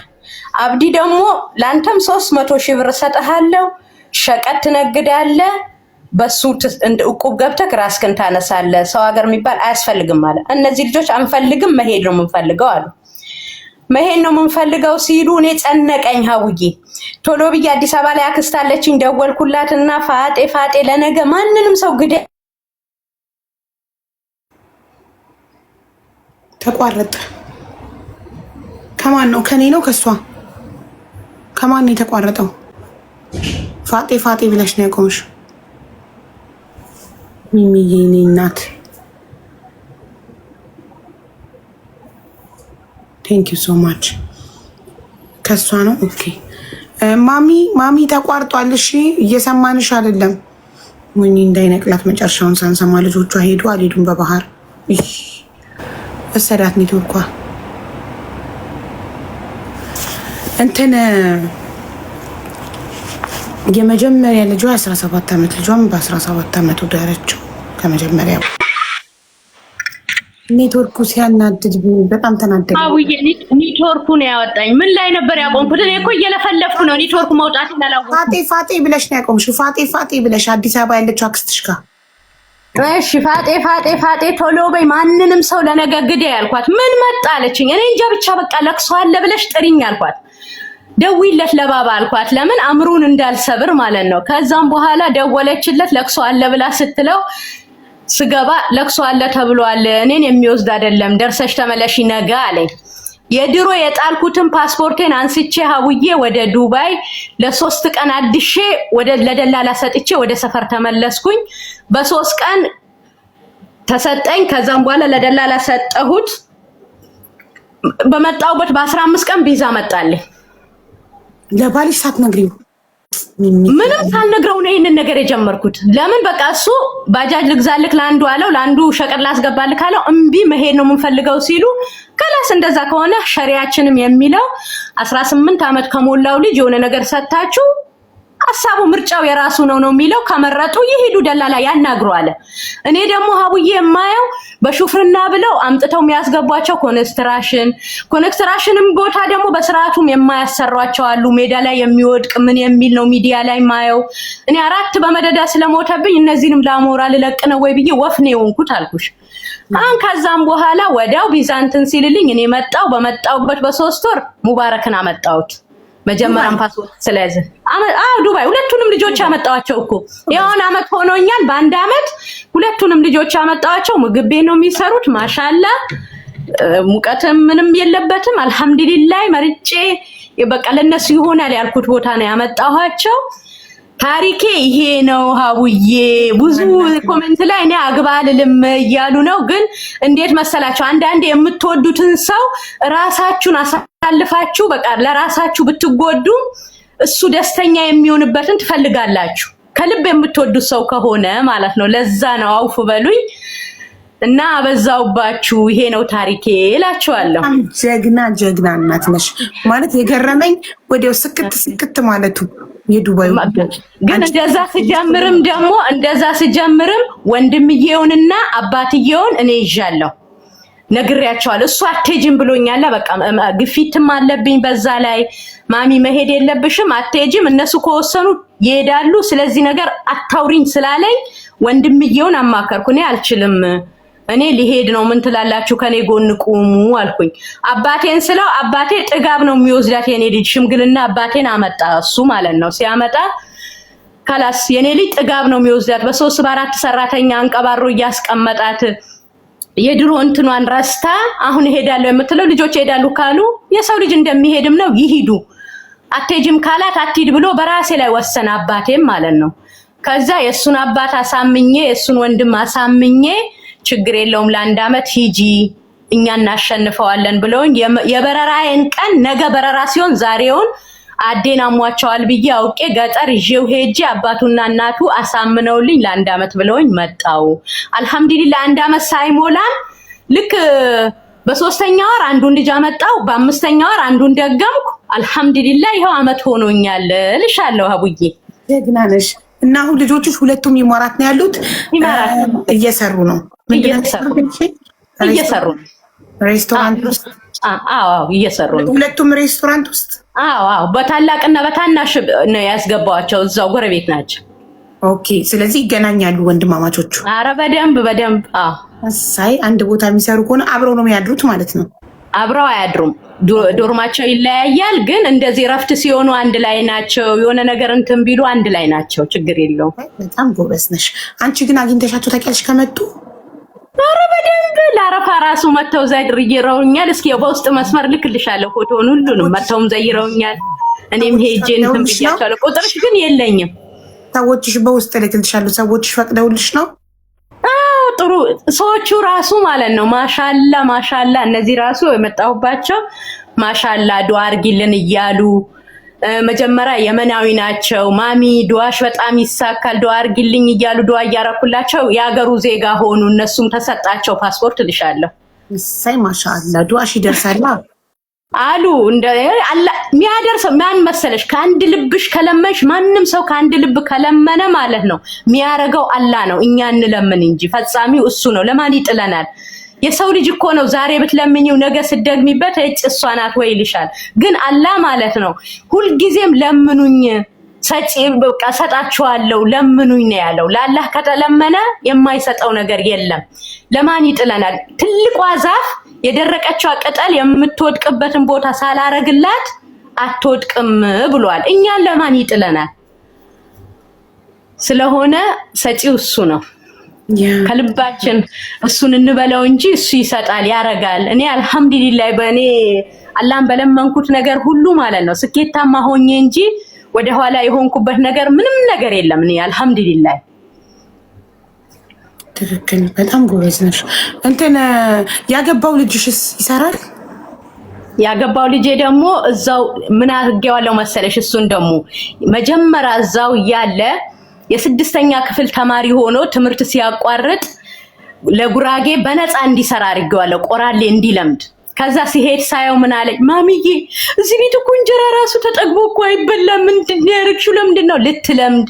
አብዲ ደግሞ ላንተም 300 ሺህ ብር ሰጠሃለሁ፣ ሸቀጥ ትነግዳለህ፣ በሱ እቁብ ገብተህ ራስህን ታነሳለህ፣ ሰው ሀገር የሚባል አያስፈልግም አለ። እነዚህ ልጆች አንፈልግም መሄድ ነው የምንፈልገው አሉ። መሄድ ነው የምንፈልገው ሲሉ እኔ ጸነቀኝ። ሀውዬ ቶሎ ብዬ አዲስ አበባ ላይ አክስት አለችኝ፣ ደወልኩላትና ፋጤ ለነገ ማንንም ሰው ግደ ተቋረጠ። ከማን ነው? ከኔ ነው ከሷ? ከማን ነው የተቋረጠው? ፋጤ ብለሽ ነው ያቆምሽ? ሚሚዬ እኔ እናት ቴንክ ዩ ሶ ማች። ከሷ ነው። ኦኬ ማሚ ተቋርጧል። እሺ እየሰማንሽ አይደለም? ሞኝ እንዳይነቅላት መጨረሻውን ሳንሰማ ልጆቿ ሄዱ አልሄዱም በባህር እሰዳት ኔትወርኳ እንትን የመጀመሪያ ልጇ 17 ዓመት ልጇም በ17 ዓመቱ ዳረችው። ከመጀመሪያ ኔትወርኩ ሲያናድድ በጣም ተናደደ። አውዬ ኔትወርኩ ነው ያወጣኝ። ምን ላይ ነበር ያቆምኩት? እኔ እኮ እየለፈለፍኩ ነው ኔትወርኩ መውጣት ያላወቅኩት። ፋጤ ብለሽ ነው ያቆምሽው። ፋጤ ብለሽ አዲስ አበባ ያለችው አክስትሽ ጋር። እሺ ፋጤ ቶሎ በይ፣ ማንንም ሰው ለነገ ግዴ ያልኳት። ምን መጣ አለችኝ። እኔ እንጃ ብቻ በቃ ለቅሶ አለ ብለሽ ጥሪኝ አልኳት። ደውይለት ለባባ አልኳት። ለምን አምሩን እንዳልሰብር ማለት ነው። ከዛም በኋላ ደወለችለት። ለቅሶ አለ ብላ ስትለው ስገባ ለቅሶ አለ ተብሏል፣ እኔን የሚወስድ አይደለም፣ ደርሰሽ ተመለሺ ነገ አለኝ። የድሮ የጣልኩትን ፓስፖርቴን አንስቼ ሀውዬ ወደ ዱባይ ለ3 ቀን አድሼ ለደላላ ሰጥቼ ወደ ሰፈር ተመለስኩኝ። በ3 ቀን ተሰጠኝ። ከዛም በኋላ ለደላላ ሰጠሁት። በመጣውበት በ15 ቀን ቪዛ መጣልኝ። ለባልሽ ሳትነግሪው? ምንም ሳልነግረው ነው ይሄንን ነገር የጀመርኩት። ለምን በቃ እሱ ባጃጅ ልግዛልክ ለአንዱ አለው፣ ለአንዱ ሸቀጥ ላስገባልክ አለው። እምቢ መሄድ ነው የምንፈልገው ሲሉ ከላስ እንደዛ ከሆነ ሸሪያችንም የሚለው 18 ዓመት ከሞላው ልጅ የሆነ ነገር ሰጣችሁ ሐሳቡ ምርጫው የራሱ ነው የሚለው። ከመረጡ ይሄዱ ደላላ ያናግሩ አለ። እኔ ደግሞ ሀቡዬ የማየው በሹፍርና ብለው አምጥተው የሚያስገቧቸው ኮንስትራክሽንም ቦታ ደግሞ በስርዓቱም የማያሰሯቸው አሉ። ሜዳ ላይ የሚወድቅ ምን የሚል ነው ሚዲያ ላይ ማየው። እኔ 4 በመደዳ ስለሞተብኝ እነዚህንም ላሞራ ልለቅ ነው ወይ ብዬ ወፍ ነው የሆንኩት አልኩሽ። ከዛም በኋላ ወዲያው ቢዛንትን ሲልልኝ እኔ በመጣውበት በ3 ወር ሙባረክን አመጣሁት። መጀመሪያም ፓስፖርት ስለያዘ ዱባይ ሁለቱንም ልጆች ያመጣዋቸው እኮ የሆነ አመት ሆኖኛል። በአንድ አመት ሁለቱንም ልጆች ያመጣዋቸው ምግብ ቤት ነው የሚሰሩት። ማሻአላ ሙቀትም ምንም የለበትም። አልহামዱሊላህ መርጬ በቃ ለነሱ ይሆናል ያልኩት ቦታ ነው ያመጣኋቸው። ታሪኬ ይሄ ነው ሀቡዬ። ብዙ ኮሜንት ላይ እኔ አግባልልም እያሉ ነው። ግን እንዴት መሰላችሁ አንዳንዴ የምትወዱትን ሰው ራሳችሁን አሳልፋችሁ በቃ ለራሳችሁ ብትጎዱ እሱ ደስተኛ የሚሆንበትን ትፈልጋላችሁ ከልብ የምትወዱት ሰው ከሆነ ማለት ነው። ለዛ ነው አውፍ በሉኝ እና አበዛውባችሁ። ይሄ ነው ታሪኬ እላችኋለሁ። ጀግና እናት ነሽ ማለት የገረመኝ ወዲያው ስክት ማለቱ የዱባዩ ግን እንደዛ ስጀምርም ወንድምዬውንና አባትዬውን እኔ ይዣለሁ ነግሬያቸዋለሁ። እሱ አትሄጂም ብሎኛል። በቃ ግፊትም አለብኝ በዛ ላይ ማሚ መሄድ የለብሽም አትሄጂም፣ እነሱ ከወሰኑ ይሄዳሉ፣ ስለዚህ ነገር አታውሪኝ ስላለኝ ወንድምዬውን አማከርኩ። እኔ አልችልም፣ እኔ ሊሄድ ነው፣ ምን ትላላችሁ ከኔ ጎን ቁሙ አልኩኝ። አባቴን ስለው አባቴ ጥጋብ ነው የሚወስዳት የኔ ልጅ ሽምግልና አባቴን አመጣ እሱ ማለት ነው። ሲያመጣ ካላስ የኔ ልጅ ጥጋብ ነው የሚወስዳት በ3 በ4 ሰራተኛ አንቀባሮ እያስቀመጣት የድሮ እንትኗን ረስታ አሁን ሄዳለሁ የምትለው ልጆች ሄዳሉ ካሉ የሰው ልጅ እንደሚሄድም ነው ይሄዱ። አትሄጂም ካላት አትሂድ ብሎ በራሴ ላይ ወሰነ አባቴም ማለት ነው። ከዛ የሱን አባት አሳምኜ የሱን ወንድም አሳምኜ ችግር የለውም ለአንድ አመት ሂጂ እኛ እናሸንፈዋለን ብለውኝ የበረራዬን ቀን ነገ በረራ ሲሆን ዛሬውን አዴን አሟቸዋል ብዬ አውቄ ገጠር ይዤው ሄጄ አባቱና እናቱ አሳምነውልኝ ለአንድ አመት ብለውኝ መጣው። አልহামዱሊላህ አንድ አመት ሳይሞላም ልክ በ3ኛ ወር አንዱን ልጅ አመጣው፣ በ5ኛ ወር አንዱን ደገምኩ። አልহামዱሊላህ ይሄው አመት ሆኖኛል እልሻለሁ አቡዬ። ጀግና ነሽ። እና አሁን ልጆችሽ ሁለቱም ይማራት ነው ያሉት? እየሰሩ ነው። እየሰሩ ነው ሬስቶራንት ውስጥ? አዎ እየሰሩ ነው ሁለቱም ሬስቶራንት ውስጥ። አዎ በታላቅና በታናሽ ነው ያስገባዋቸው፣ እዛው ጎረቤት ናቸው። ኦኬ ስለዚህ ይገናኛሉ ወንድማማቾቹ? አረ በደንብ አዎ። ሳይ አንድ ቦታ የሚሰሩ ከሆነ አብረው ነው የሚያድሩት ማለት ነው? አብረው አያድሩም፣ ዶርማቸው ይለያያል። ግን እንደዚህ ረፍት ሲሆኑ አንድ ላይ ናቸው። የሆነ ነገር እንትን ቢሉ አንድ ላይ ናቸው። ችግር የለውም። በጣም ጎበዝ ነሽ። አንቺ ግን አግኝተሻቸው ታውቂያለሽ ከመጡ? አረ በደንብ ለአረፋ ራሱ መተው ዘይረውኛል። እስኪ በውስጥ መስመር ልክልሻለሁ ፎቶውን ሁሉንም መተውም ዘይረውኛል። እኔም ሄጄ እንትን ብያቸዋለሁ። ቁጥርሽ ግን የለኝም። ሰዎችሽ በውስጥ ልክልሻለሁ። ሰዎችሽ ፈቅደውልሽ ነው? ጥሩ ሰዎቹ ራሱ ማለት ነው። ማሻላ እነዚህ ራሱ የመጣሁባቸው ማሻላ ዱአ አርጊልን እያሉ መጀመሪያ የመናዊ ናቸው። ማሚ ዱአሽ በጣም ይሳካል ዱአ አርጊልኝ እያሉ ዱአ ያረኩላቸው የሀገሩ ዜጋ ሆኑ። እነሱም ተሰጣቸው ፓስፖርት ልሻለሁ። እሰይ ማሻአላ ዱአሽ ይደርሳል አሉ። እንደ አላህ የሚያደርሰው ማን መሰለሽ? ከአንድ ልብሽ ከለመንሽ ማንም ሰው ከአንድ ልብ ከለመነ ማለት ነው የሚያረገው አላህ ነው። እኛ እንለምን እንጂ ፈጻሚው እሱ ነው። ለማን ይጥለናል? የሰው ልጅ እኮ ነው ዛሬ ብትለምኚው ነገ ስደግሚበት እሷ ናት ወይ ይልሻል። ግን አላህ ማለት ነው ሁልጊዜም ለምኑኝ ሰጪ በቃ ሰጣችኋለሁ ለምኑኝ ነው ያለው። ለአላህ ከተለመነ የማይሰጠው ነገር የለም። ለማን ይጥለናል? ትልቋ ዛፍ የደረቀችው ቅጠል የምትወድቅበትን ቦታ ሳላረግላት አትወድቅም ብሏል። እኛን ለማን ይጥለናል? ስለሆነ ሰጪው እሱ ነው። ከልባችን እሱን እንበለው እንጂ እሱ ይሰጣል ያረጋል። እኔ አልহামዱሊላህ በእኔ አላህን በለመንኩት ነገር ሁሉ ማለት ነው ስኬታማ ሆኜ እንጂ ወደ ኋላ የሆንኩበት ነገር ምንም ነገር የለም። እኔ አልহামዱሊላህ ትክክል። በጣም ጎበዝ ነሽ። እንትን ያገባው ልጅሽስ ይሰራል? ያገባው ልጄ ደግሞ እዛው ምን አድርጌዋለሁ መሰለሽ? እሱን ደግሞ መጀመሪያ እዛው ያለ የ6ኛ ክፍል ተማሪ ሆኖ ትምህርት ሲያቋርጥ ለጉራጌ በነፃ እንዲሰራ አድርጌዋለሁ፣ ቆራሌ እንዲለምድ። ከዛ ሲሄድ ሳየው ምን አለኝ፣ ማሚዬ እዚህ ቤት እኮ እንጀራ ራሱ ተጠግቦ እኮ አይበላም። ምንድን ነው ያደረግሽው? ለምንድን ነው? ልትለምድ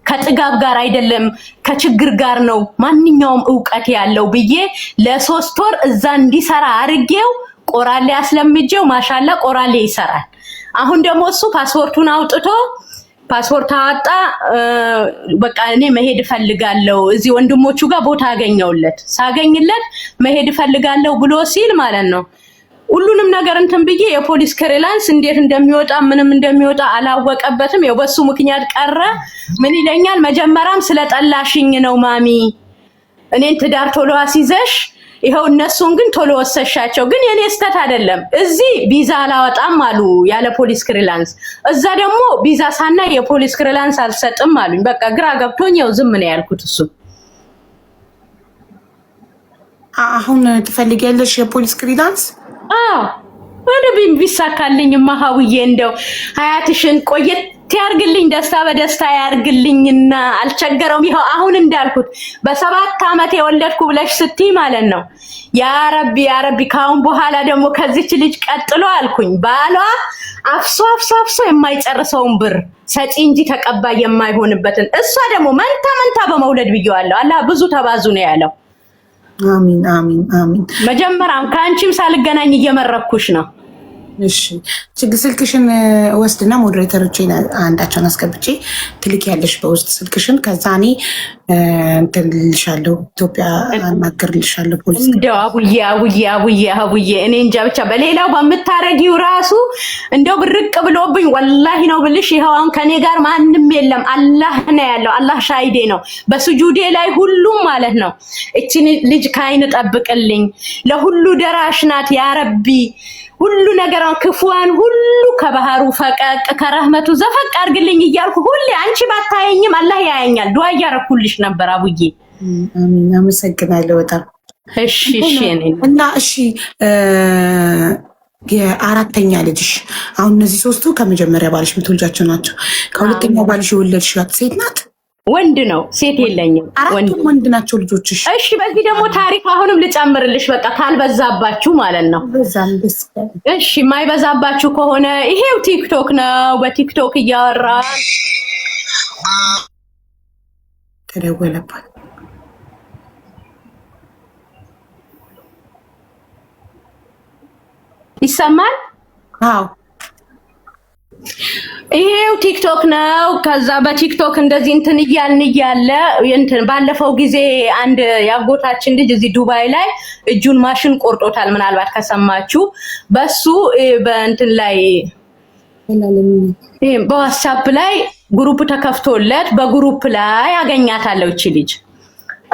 ከጥጋብ ጋር አይደለም ከችግር ጋር ነው ማንኛውም ዕውቀት ያለው ብዬ ለ3 ወር እዛ እንዲሰራ አድርጌው ቆራሌ አስለምጄው ማሻላ ቆራሌ ይሰራል። አሁን ደግሞ እሱ ፓስፖርቱን አውጥቶ ፓስፖርት አወጣ። በቃ እኔ መሄድ እፈልጋለሁ እዚህ ወንድሞቹ ጋር ቦታ አገኘውለት። ሳገኝለት መሄድ እፈልጋለሁ ብሎ ሲል ማለት ነው ሁሉንም ነገር እንትን ብዬ የፖሊስ ክሊራንስ እንዴት እንደሚወጣ ምንም እንደሚወጣ አላወቀበትም። የበሱ ምክንያት ቀረ። ምን ይለኛል? መጀመሪያም ስለጠላሽኝ ነው ማሚ እኔን ትዳር ቶሎ አስይዘሽ ይሄው እነሱን ግን ቶሎ ወሰሻቸው። ግን የኔ ስተት አይደለም። እዚህ ቪዛ አላወጣም አሉ ያለ ፖሊስ ክሊራንስ፣ እዛ ደግሞ ቪዛ ሳና የፖሊስ ክሊራንስ አልሰጥም አሉኝ። በቃ ግራ ገብቶኝ ያው ዝም ነው ያልኩት። እሱ አሁን ትፈልጊያለሽ የፖሊስ ክሊራንስ? ወደ ቢሳካልኝ ማሃውዬ እንደው ሀያትሽን ቆየት ያርግልኝ፣ ደስታ በደስታ ያርግልኝና አልቸገረውም። ይሄው አሁን እንዳልኩት በ7 ዓመት የወለድኩ ብለሽ ስትይ ማለት ነው። ያ ረቢ ካሁን በኋላ ደግሞ ከዚች ልጅ ቀጥሎ አልኩኝ ባሏ አፍሶ የማይጨርሰውን ብር ሰጪ እንጂ ተቀባይ የማይሆንበትን እሷ ደግሞ መንታ በመውለድ ብየዋለሁ። አላህ ብዙ ተባዙ ነው ያለው። አሚን። መጀመሪያም ከአንቺም ሳልገናኝ እየመረኩሽ ነው። እሺ ስልክሽን ወስድና ሞዴሬተሮቼን አንዳቸውን አስገብቼ ትልኪያለሽ በውስጥ ስልክሽን። ከዛ እኔ እንትን ልልሻለሁ፣ ኢትዮጵያ አናግርልሻለሁ ፖሊስ። እንደው አቡዬ እኔ እንጃ ብቻ በሌላው በምታረጊው ራሱ እንደው ብርቅ ብሎብኝ ወላሂ ነው ብልሽ። ይሄው አሁን ከኔ ጋር ማንም የለም፣ አላህ ነው ያለው። አላህ ሻሂዴ ነው በስጁዴ ላይ ሁሉም ማለት ነው። እቺን ልጅ ከአይን ጠብቅልኝ፣ ለሁሉ ደራሽ ናት ያ ረቢ። ሁሉ ነገር ክፉዋን ሁሉ ከባህሩ ፈቀቅ ከረህመቱ ዘፈቅ አርግልኝ እያልኩ ሁሌ አንቺ ባታየኝም አላህ ያየኛል ዱአ እያረኩልሽ ነበር አቡዬ። አሚን። አመሰግናለሁ በጣም። እሺ እና እሺ የአራተኛ ልጅሽ አሁን እነዚህ ሶስቱ ከመጀመሪያ ባልሽ የምትወልጃቸው ናቸው። ከሁለተኛው ባልሽ የወለድሻት ሴት ናት? ወንድ ነው፣ ሴት የለኝም። ወንድ ናቸው ልጆችሽ? እሺ በዚህ ደግሞ ታሪክ አሁንም ልጨምርልሽ፣ በቃ ካልበዛባችሁ ማለት ነው። እሺ የማይበዛባችሁ ከሆነ ይሄው ቲክቶክ ነው። በቲክቶክ እያወራን ተደወለባት። ይሰማል? አዎ ይሄው ቲክቶክ ነው። ከዛ በቲክቶክ እንደዚህ እንትን እያልን እያለ እንትን ባለፈው ጊዜ አንድ ያጎታችን ልጅ እዚህ ዱባይ ላይ እጁን ማሽን ቆርጦታል። ምናልባት ከሰማችሁ በሱ በእንትን ላይ በዋትስአፕ ላይ ግሩፕ ተከፍቶለት በግሩፕ ላይ አገኛታለሁ እቺ ልጅ።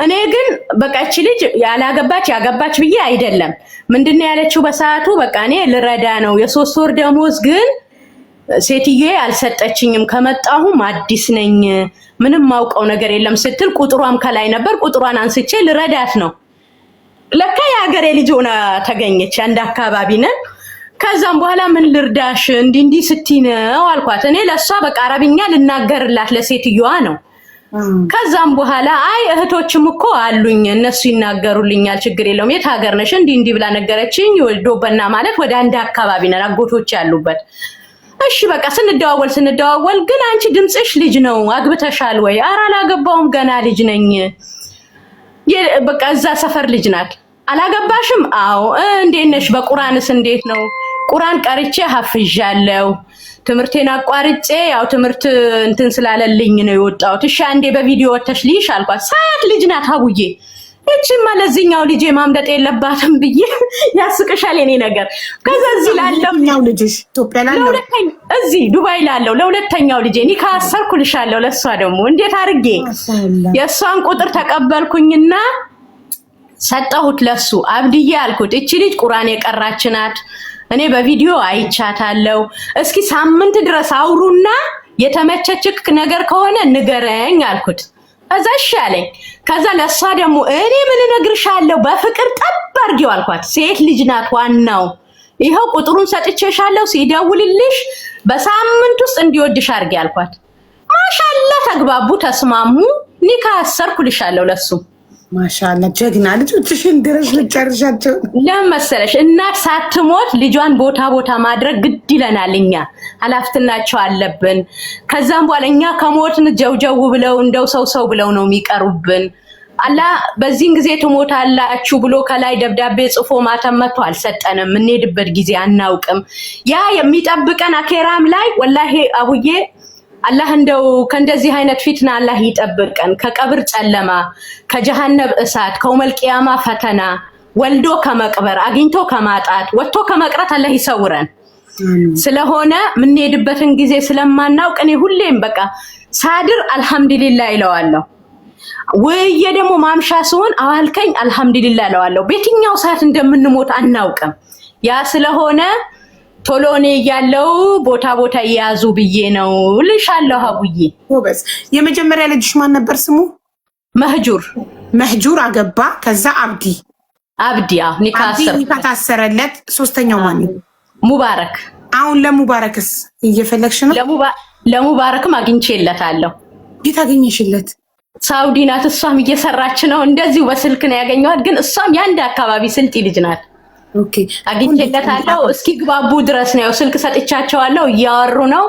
እኔ ግን በቃ እቺ ልጅ ያገባች ብዬ አይደለም። ምንድነው ያለችው በሰዓቱ በቃ እኔ ልረዳ ነው የ3 ወር ደሞዝ ግን ሴትዬ አልሰጠችኝም፣ ከመጣሁም አዲስ ነኝ፣ ምንም ማውቀው ነገር የለም ስትል ቁጥሯም ከላይ ነበር። ቁጥሯን አንስቼ ልረዳት ነው። ለካ የሀገሬ ልጅ ሆና ተገኘች። አንድ አካባቢ ነን። ከዛም በኋላ ምን ልርዳሽ እንዲህ ስትይ ነው አልኳት። እኔ ለሷ በቃ አረብኛ ልናገርላት ለሴትዮዋ ነው። ከዛም በኋላ አይ እህቶችም እኮ አሉኝ እነሱ ይናገሩልኛል፣ ችግር የለውም፣ የት ሀገር ነሽ እንዲህ ብላ ነገረችኝ። ወልዶበና ማለት ወደ አንድ አካባቢ ነን አጎቶች ያሉበት። እሺ በቃ ስንደዋወል ግን አንቺ ድምጽሽ ልጅ ነው፣ አግብተሻል ወይ? ኧረ አላገባውም ገና ልጅ ነኝ። በቃ እዛ ሰፈር ልጅ ናት። አላገባሽም? አዎ። እንዴት ነሽ? በቁርአንስ እንዴት ነው? ቁርአን ቀርቼ ሐፍዣለሁ። ትምህርቴን አቋርጬ ያው ትምህርት እንትን ስላለልኝ ነው የወጣሁት። እሺ አንዴ በቪዲዮ ወተሽ ልይሽ አልኳት። ሳያት ልጅ ናት አቡዬ። እቺማ ለዚህኛው ልጅ ማምደጥ የለባትም ብዬ ያስቅሻል የኔ ነገር። ከዛ እዚህ ላለው ልጅሽ ኢትዮጵያ ላለው እዚህ ዱባይ ላለው ለሁለተኛው ልጅ ኒካ አሰርኩልሻለሁ። ለሷ ደግሞ እንዴት አድርጌ የሷን ቁጥር ተቀበልኩኝና ሰጠሁት ለሱ። አብድዬ አልኩት እቺ ልጅ ቁርአን የቀራች ናት፣ እኔ በቪዲዮ አይቻታለሁ። እስኪ ሳምንት ድረስ አውሩና የተመቸችክ ነገር ከሆነ ንገረኝ አልኩት። ከዛ እሺ አለኝ። ከዛ ለሷ ደግሞ እኔ ምን እነግርሻለሁ በፍቅር ጠብ አድርጊው አልኳት። ሴት ልጅ ናት ዋናው። ይሄው ቁጥሩን ሰጥቼሻለሁ፣ ሲደውልልሽ በሳምንት ውስጥ እንዲወድሽ አድርጊ አልኳት። ማሻአላ ተግባቡ፣ ተስማሙ። ኒካ አሰርኩልሻለሁ ለሱ። ማሻአላ ጀግና ልጆችሽን ድረስ ልጨርሻቸው። ለምን መሰለሽ እናት ሳትሞት ልጇን ቦታ ማድረግ ግድ ይለናል። እኛ ኃላፊነታቸው አለብን። ከዛም በኋላ እኛ ከሞትን ጀውጀው ብለው እንደው ሰው ብለው ነው የሚቀሩብን። አላህ በዚህን ጊዜ ትሞታላችሁ ብሎ ከላይ ደብዳቤ ጽፎ ማተም መጥቶ አልሰጠንም። እንሄድበት ጊዜ አናውቅም። ያ የሚጠብቀን አኬራም ላይ ወላሂ አቡዬ አላህ እንደው ከእንደዚህ አይነት ፊትና አላህ ይጠብቀን። ከቀብር ጨለማ፣ ከጀሃነም እሳት፣ ከውመል ቂያማ ፈተና፣ ወልዶ ከመቅበር፣ አግኝቶ ከማጣት፣ ወጥቶ ከመቅረት አላህ ይሰውረን። ስለሆነ የምንሄድበትን ጊዜ ስለማናውቅ እኔ ሁሌም በቃ ሳድር አልሐምዱሊላህ ይለዋለሁ። ወይዬ ደግሞ ማምሻ ሲሆን አዋልከኝ አልሐምዱሊላህ እለዋለሁ። በየትኛው ሰዓት እንደምንሞት አናውቅም። ያ ስለሆነ ቶሎ እኔ እያለሁ ቦታ እየያዙ ብዬ ነው ልሻለሁ። አቡዬ ጎበዝ። የመጀመሪያ ልጅሽ ማን ነበር ስሙ? መህጁር አገባ። ከዛ አብዲ ኒካ ታሰረለት። ሶስተኛው ማን ነው? ሙባረክ። አሁን ለሙባረክስ እየፈለግሽ ነው? ለሙባረክም አግኝቼለታለሁ። የት አገኘሽለት? ሳውዲ ናት። እሷም እየሰራች ነው። እንደዚሁ በስልክ ነው ያገኘኋት። ግን እሷም የአንድ አካባቢ ስልጤ ልጅ ናት። ኦኬ አግኝቼለታለሁ። እስኪ ግባቡ ድረስ ነው ስልክ ሰጥቻቸዋለሁ። እያወሩ ነው።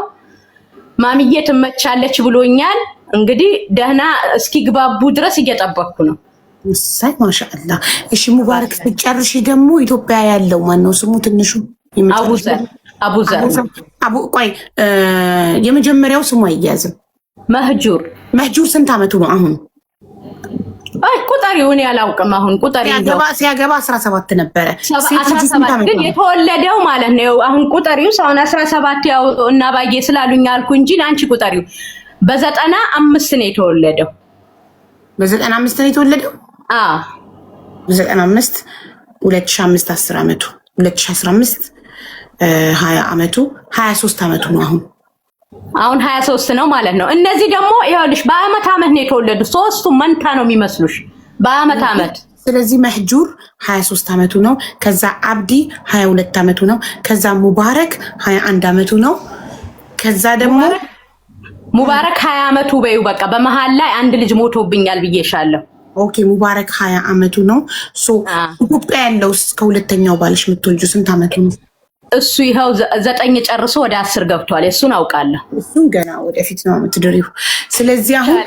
ማሚዬ ትመቻለች ብሎኛል። እንግዲህ ደህና እስኪ ግባቡ ድረስ እየጠበቅኩ ነው። እሰይ ማሻአላ። እሺ ሙባረክ ትጨርሺ ደግሞ ኢትዮጵያ ያለው ማን ነው ስሙ? ትንሹ አቡዘር ቆይ የመጀመሪያው ስሙ አይያዝም። መህጁር ስንት አመቱ ነው አሁን? ቁጠሪውን ያላውቅም። አሁን ቁጠሪው ሲያገባ 17 ነበረ። 17 ግን የተወለደው ማለት ነው። አሁን ቁጠሪው አሁን 17 ያው እና ባዬ ስላሉኝ አልኩ እንጂ አንቺ ቁጠሪው በ95 ነው የተወለደው። በ95 ነው የተወለደው? አዎ በ95 2005 10 አመቱ 2015 20 አመቱ 23 አመቱ ነው አሁን 23 ነው ማለት ነው። እነዚህ ደግሞ ይኸውልሽ በአመት ነው የተወለዱት። ሶስቱም መንታ ነው የሚመስሉሽ በአመት። ስለዚህ መህጁር 23 አመቱ ነው። ከዛ አብዲ 22 አመቱ ነው። ከዛ ሙባረክ 21 አመቱ ነው። ከዛ ደግሞ ሙባረክ 20 አመቱ በይው። በቃ በመሃል ላይ አንድ ልጅ ሞቶብኛል ብዬሻለሁ። ኦኬ ሙባረክ 20 አመቱ ነው። ኢትዮጵያ ያለው ከሁለተኛው ባልሽ የምትወልጂው ስንት አመቱ ነው? እሱ ይኸው 9 ጨርሶ ወደ 10 ገብቷል። እሱን አውቃለሁ። እሱን ገና ወደፊት ነው የምትድሪው። ስለዚህ አሁን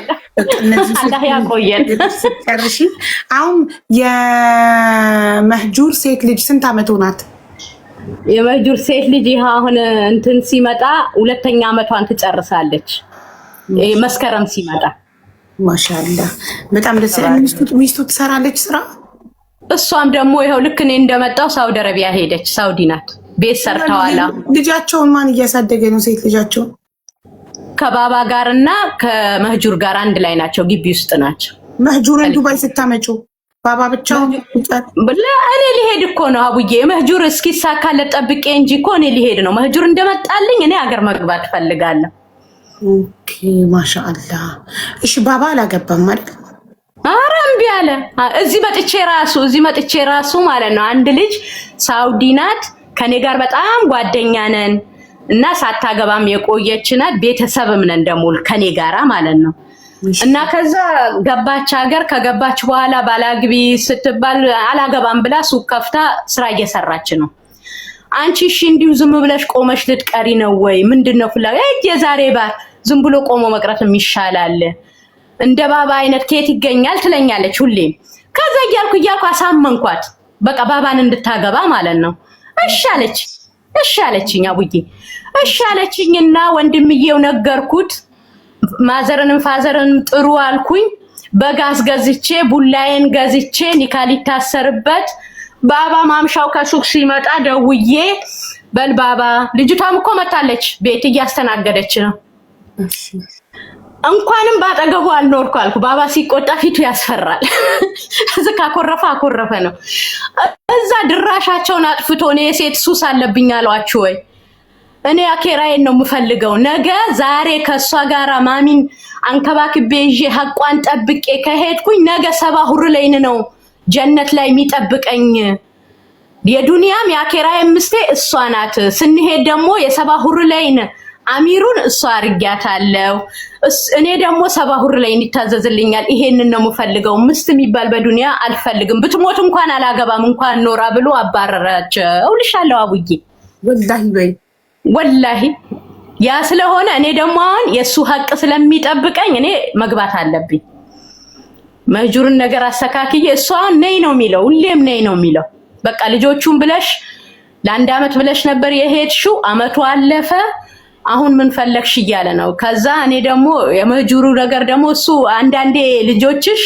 እነዚህ አላህ ያቆየን። ጨርሺ። አሁን የመህጁር ሴት ልጅ ስንት አመት ሆናት? የመህጁር ሴት ልጅ አሁን እንትን ሲመጣ 2ኛ አመቷን ትጨርሳለች። መስከረም ሲመጣ ማሻአላ በጣም ደስ ይላል። ሚስቱ ትሰራለች ስራ። እሷም ደግሞ ይኸው ልክ እኔ እንደመጣው ሳውዲ አረቢያ ሄደች። ሳውዲ ናት። ቤት ሰርተዋላ። ልጃቸውን ማን እያሳደገ ነው? ሴት ልጃቸውን ከባባ ጋርና ከመህጁር ጋር አንድ ላይ ናቸው። ግቢ ውስጥ ናቸው። መህጁርን ዱባይ ስታመጪው ባባ ብቻውን እኔ ሊሄድ እኮ ነው አቡዬ። መህጁር እስኪሳካለት ጠብቄ እንጂ እኮ እኔ ሊሄድ ነው። መህጁር እንደመጣልኝ እኔ ሀገር መግባት ፈልጋለሁ። ኦኬ ማሻአላ። እሺ ባባ አላገባም ማለት? ኧረ እምቢ አለ። እዚህ መጥቼ ራሱ ማለት ነው አንድ ልጅ ሳውዲ ናት። ከኔ ጋር በጣም ጓደኛ ነን እና ሳታገባም የቆየች ናት። ቤተሰብም ነን ደግሞ ከኔ ጋራ ማለት ነው። እና ከዛ ገባች ሀገር። ከገባች በኋላ ባላግቢ ስትባል አላገባም ብላ ሱቅ ከፍታ ስራ እየሰራች ነው። አንቺ እሺ እንዲሁ ዝም ብለሽ ቆመሽ ልትቀሪ ነው ወይ? ምንድነው ፍላጎት? የዛሬ ባር ዝም ብሎ ቆሞ መቅረት ይሻላል። እንደ ባባ አይነት ከየት ይገኛል ትለኛለች ሁሌም። ከዛ እያልኩ አሳመንኳት። በቃ ባባን እንድታገባ ማለት ነው። እሺ አለችኝ አቡዬ። እሺ አለችኝና ወንድምዬው ነገርኩት። ማዘርንም ፋዘርንም ጥሩ አልኩኝ። በጋዝ ገዝቼ ቡላዬን ገዝቼ ኒካ ሊታሰርበት ባባ ማምሻው ከሱቅ ሲመጣ ደውዬ በል ባባ፣ ልጅቷም እኮ መጣለች ቤት እያስተናገደች ነው። እንኳንም ባጠገቡ አልኖርኩ አልኩ። ባባ ሲቆጣ ፊቱ ያስፈራል። እዚህ አኮረፈ ነው። እዛ ድራሻቸውን አጥፍቶ ነው የሴት ሱስ አለብኝ አሏችሁ ወይ? እኔ አኬራዬን ነው የምፈልገው። ነገ ዛሬ ከሷ ጋራ ማሚን አንከባክቤ ይዤ ሐቋን ጠብቄ ከሄድኩኝ ነገ 70 ሁር ለይን ነው ጀነት ላይ የሚጠብቀኝ። የዱንያም የአኬራዬም ምስቴ እሷ ናት። ስንሄድ ደግሞ የ70 ሁር ለይን አሚሩን እሷ አርጋታለሁ። እኔ ደግሞ 70 ሁር ለይን ይታዘዝልኛል። ይሄንን ነው የምፈልገው። ምስት የሚባል በዱንያ አልፈልግም። ብትሞት እንኳን አላገባም እንኳን ኖራ ብሎ አባረራቸው። ልሻለሁ አቡዬ ወላሂ ያ ስለሆነ እኔ ደግሞ አሁን የሱ ሐቅ ስለሚጠብቀኝ እኔ መግባት አለብኝ። መህጁርን ነገር አስተካክዬ እሷ ነይ ነው የሚለው፣ ሁሌም ነይ ነው የሚለው። በቃ ልጆቹን ብለሽ ለአንድ አመት ብለሽ ነበር የሄድሽው፣ አመቱ አለፈ፣ አሁን ምን ፈለግሽ እያለ ነው። ከዛ እኔ ደግሞ የመህጁሩ ነገር ደግሞ እሱ አንዳንዴ ልጆችሽ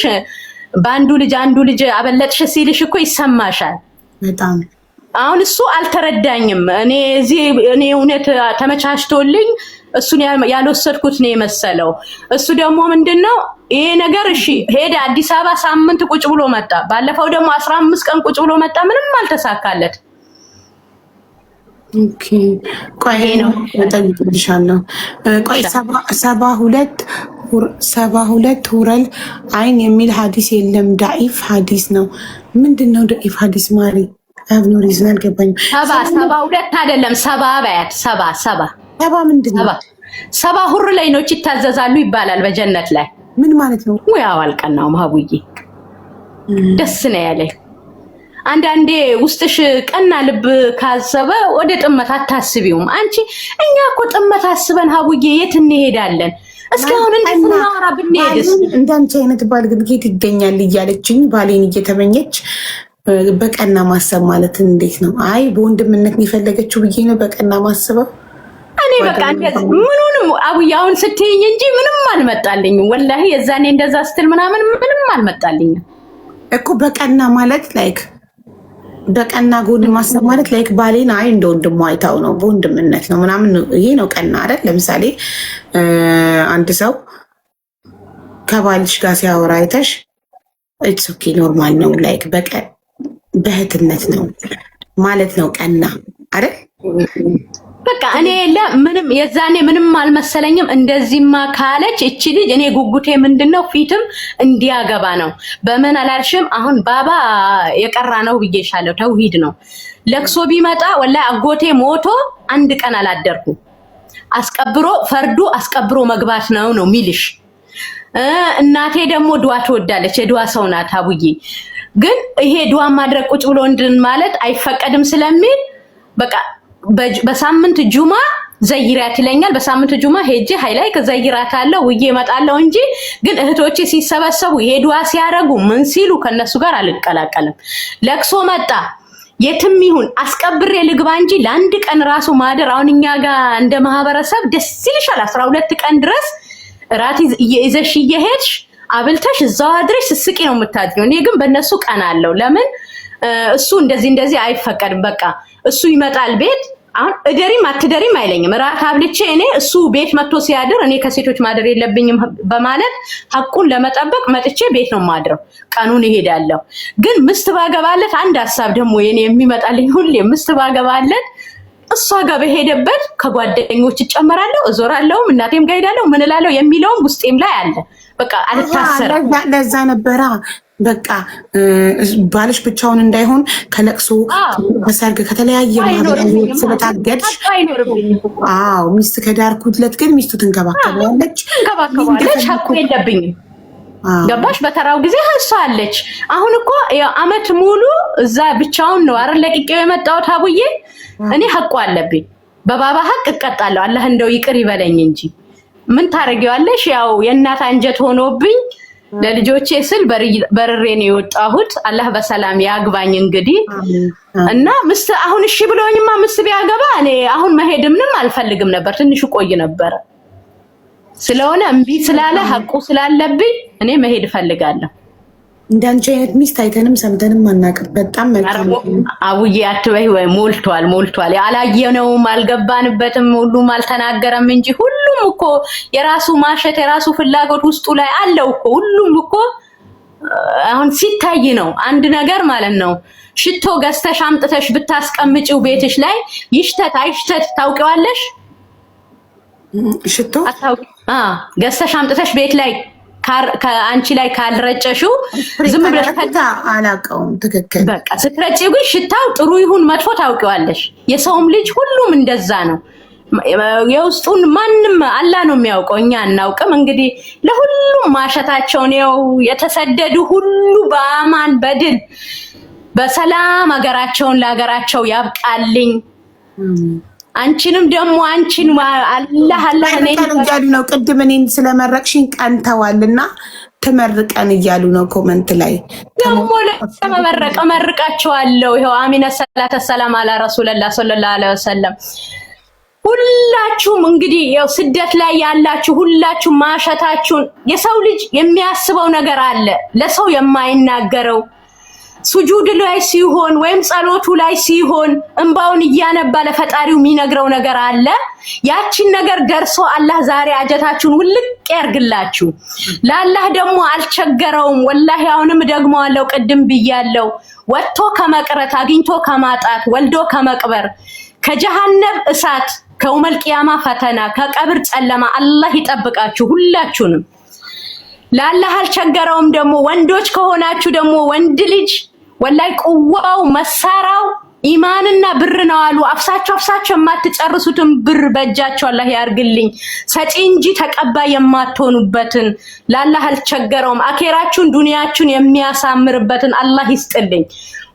በአንዱ ልጅ አበለጥሽ ሲልሽ እኮ ይሰማሻል። በጣም አሁን እሱ አልተረዳኝም። እኔ እውነት ተመቻችቶልኝ እሱን ያልወሰድኩት ነው የመሰለው። እሱ ደግሞ ምንድነው ይሄ ነገር እሺ ሄደ አዲስ አበባ ሳምንት ቁጭ ብሎ መጣ። ባለፈው ደግሞ 15 ቀን ቁጭ ብሎ መጣ። ምንም አልተሳካለት። ኦኬ ቆይ ነው ተጠይቅልሻለሁ። ቆይ 72 ሁረል አይን የሚል ሐዲስ የለም። ዳኢፍ ሐዲስ ነው። ምንድነው ዳኢፍ ሐዲስ ማሪ? አብኑ ሪዝን አልገባኝም። 72 አይደለም 70 በያት 70 ምንድነው? 70 ሁር ላይ ነው ይታዘዛሉ ይባላል በጀነት ላይ። ምን ማለት ነው? ወይ አዋልቀናው ማህቡዬ ደስ ነው ያለኝ። አንዳንዴ ውስጥሽ ቀና ልብ ካሰበ ወደ ጥመት አታስቢውም አንቺ። እኛ እኮ ጥመት አስበን ሀቡዬ የት እንሄዳለን? እስካሁን እንደምናወራ ብንሄድስ? እንዳንቺ አይነት ባል ግን ጌት ይገኛል እያለችኝ ባሌን እየተመኘች በቀና ማሰብ ማለት እንዴት ነው? አይ በወንድምነት የፈለገችው ብዬ ነው በቀና ማሰበው። እኔ በቃ እንደዚህ ምኑንም አቡዬ አሁን ስትይኝ እንጂ ምንም አልመጣልኝም። ወላሂ የዛኔ እንደዛ ስትል ምናምን ምንም አልመጣልኝም እኮ በቀና ማለት ላይክ በቀና ጎን ማሰብ ማለት ላይክ ባሌን አይ እንደ ወንድሙ አይታው ነው በወንድምነት ነው ምናምን ይሄ ነው ቀና አይደል? ለምሳሌ አንድ ሰው ከባልሽ ጋር ሲያወራ አይተሽ ኢትስ ኦኬ ኖርማል ነው ላይክ በእህትነት ነው ማለት ነው ቀና አይደል? በቃ እኔ ምንም የዛኔ ምንም አልመሰለኝም። እንደዚህማ ካለች እቺ ልጅ እኔ ጉጉቴ ምንድነው ፊትም እንዲያገባ ነው። በምን አላልሽም? አሁን ባባ የቀራ ነው ብዬሻለሁ። ተውሂድ ነው። ለቅሶ ቢመጣ ወላሂ አጎቴ ሞቶ አንድ ቀን አላደርኩ። አስቀብሮ ፈርዱ አስቀብሮ መግባት ነው ሚልሽ። እናቴ ደግሞ ዱዓ ትወዳለች። የዱዓ ሰው ናት አቡዬ። ግን ይሄ ዱዓ ማድረግ ቁጭ ብሎ እንድን ማለት አይፈቀድም ስለሚል በቃ በሳምንት ጁማ ዘይራት ይለኛል። በሳምንት ጁማ ሄጄ ሃይላይ ከዘይራት አለው ውዬ እመጣለሁ እንጂ ግን እህቶቼ ሲሰበሰቡ ሄዱዋ ሲያረጉ ምን ሲሉ ከነሱ ጋር አልቀላቀልም። ለቅሶ መጣ የትም ይሁን አስቀብሬ ልግባ እንጂ ለአንድ ቀን ራሱ ማደር አሁን እኛ ጋር እንደ ማህበረሰብ ደስ ይልሻል። 12 ቀን ድረስ ራት ይዘሽ እየሄድሽ አብልተሽ እዛው አድረሽ ስስቂ ነው የምታድሪው። እኔ ግን በእነሱ ቀን አለው። ለምን እሱ እንደዚህ አይፈቀድም። በቃ እሱ ይመጣል ቤት አሁን እደሪም አትደሪም አይለኝም። ራት አብልቼ እኔ እሱ ቤት መጥቶ ሲያድር እኔ ከሴቶች ማደር የለብኝም በማለት ሐቁን ለመጠበቅ መጥቼ ቤት ነው ማድረው። ቀኑን ይሄዳለሁ። ግን ምስት ባገባለት አንድ ሐሳብ ደግሞ የኔ የሚመጣልኝ ሁሌ ምስት ባገባለት እሷ ጋር በሄደበት ከጓደኞች እጨመራለሁ፣ እዞራለሁ፣ እናቴም ጋር ሄዳለሁ፣ ምን እላለሁ የሚለውም ውስጤም ላይ አለ። በቃ አልታሰርም። ለዛ ነበራ በቃ ባልሽ ብቻውን እንዳይሆን ከለቅሶ በሰርግ ከተለያየ ማህበራዊ ስለታገድሽ አዎ ሚስት ከዳርኩለት ግን ሚስቱ ትንከባከባለች ሐቁ የለብኝም። ገባሽ? በተራው ጊዜ ሀሳለች። አሁን እኮ አመት ሙሉ እዛ ብቻውን ነው አይደል ለቅቄው የመጣሁት አቡዬ። እኔ ሐቁ አለብኝ። በባባ ሐቅ እቀጣለሁ። አላህ እንደው ይቅር ይበለኝ እንጂ ምን ታረጊዋለሽ? ያው የእናት አንጀት ሆኖብኝ ለልጆቼ ስል በርሬ ነው የወጣሁት። አላህ በሰላም ያግባኝ እንግዲህ እና ምስት አሁን እሺ ብሎኝማ ምስት ቢያገባ እኔ አሁን መሄድ ምንም አልፈልግም ነበር። ትንሽ ቆይ ነበር። ስለሆነ እምቢ ስላለ ሐቁ ስላለብኝ እኔ መሄድ እፈልጋለሁ። እንዳንቺ አይነት ሚስት አይተንም ሰምተንም አናውቅም። በጣም መልካም አቡዬ አትበይ ወይ ሞልቷል። ያላየነውም አልገባንበትም፣ ሁሉም አልተናገረም እንጂ ሁሉም እኮ የራሱ ማሸት የራሱ ፍላጎት ውስጡ ላይ አለው እኮ። ሁሉም እኮ አሁን ሲታይ ነው አንድ ነገር ማለት ነው። ሽቶ ገዝተሽ አምጥተሽ ብታስቀምጪው ቤትሽ ላይ ይሽተት አይሽተት ታውቂዋለሽ? ሽቶ ገዝተሽ አምጥተሽ ቤት ላይ ከአንቺ ላይ ካልረጨሽው ዝም ብለሽ አላውቀውም። ትክክል። በቃ ስትረጪው ግን ሽታው ጥሩ ይሁን መጥፎ ታውቂዋለሽ። የሰውም ልጅ ሁሉም እንደዛ ነው። የውስጡን ማንም አላህ ነው የሚያውቀው፣ እኛ አናውቅም። እንግዲህ ለሁሉም ማሸታቸውን ያው የተሰደዱ ሁሉ በአማን በድል በሰላም ሀገራቸውን ለሀገራቸው ያብቃልኝ። አንቺንም ደግሞ አንቺን አላህ እኔ እያሉ ነው። ቅድም እኔን ስለመረቅሽኝ ቀንተዋልና ተመርቀን እያሉ ነው ኮመንት ላይ ደግሞ ለመመረቅ መርቃቸዋለሁ። ይሄው አሚነ ሰላተ ሰላም አላ ረሱልላህ ሰለላሁ ዐለይሂ ወሰለም። ሁላችሁም እንግዲህ ያው ስደት ላይ ያላችሁ ሁላችሁ ማሸታችሁን የሰው ልጅ የሚያስበው ነገር አለ ለሰው የማይናገረው ሱጁድ ላይ ሲሆን ወይም ጸሎቱ ላይ ሲሆን እንባውን እያነባ ለፈጣሪው የሚነግረው ነገር አለ። ያቺን ነገር ደርሶ አላህ ዛሬ አጀታችሁን ውልቅ ያርግላችሁ። ለአላህ ደግሞ አልቸገረውም። ወላሂ አሁንም ደግመዋለሁ፣ ቅድም ብያለሁ። ወጥቶ ከመቅረት አግኝቶ ከማጣት ወልዶ ከመቅበር ከጀሃነም እሳት ከውመል ቂያማ ፈተና ከቀብር ጨለማ አላህ ይጠብቃችሁ ሁላችሁንም። ለአላህ አልቸገረውም። ደግሞ ወንዶች ከሆናችሁ ደግሞ ወንድ ልጅ ወላይ ቁዋው መሳራው ኢማንና ብር ነው አሉ። አፍሳቸው የማትጨርሱትን ብር በእጃቸው አላህ ያርግልኝ። ሰጪ እንጂ ተቀባይ የማትሆኑበትን ለአላህ አልቸገረውም። አኼራችሁን ዱንያችሁን የሚያሳምርበትን አላህ ይስጥልኝ።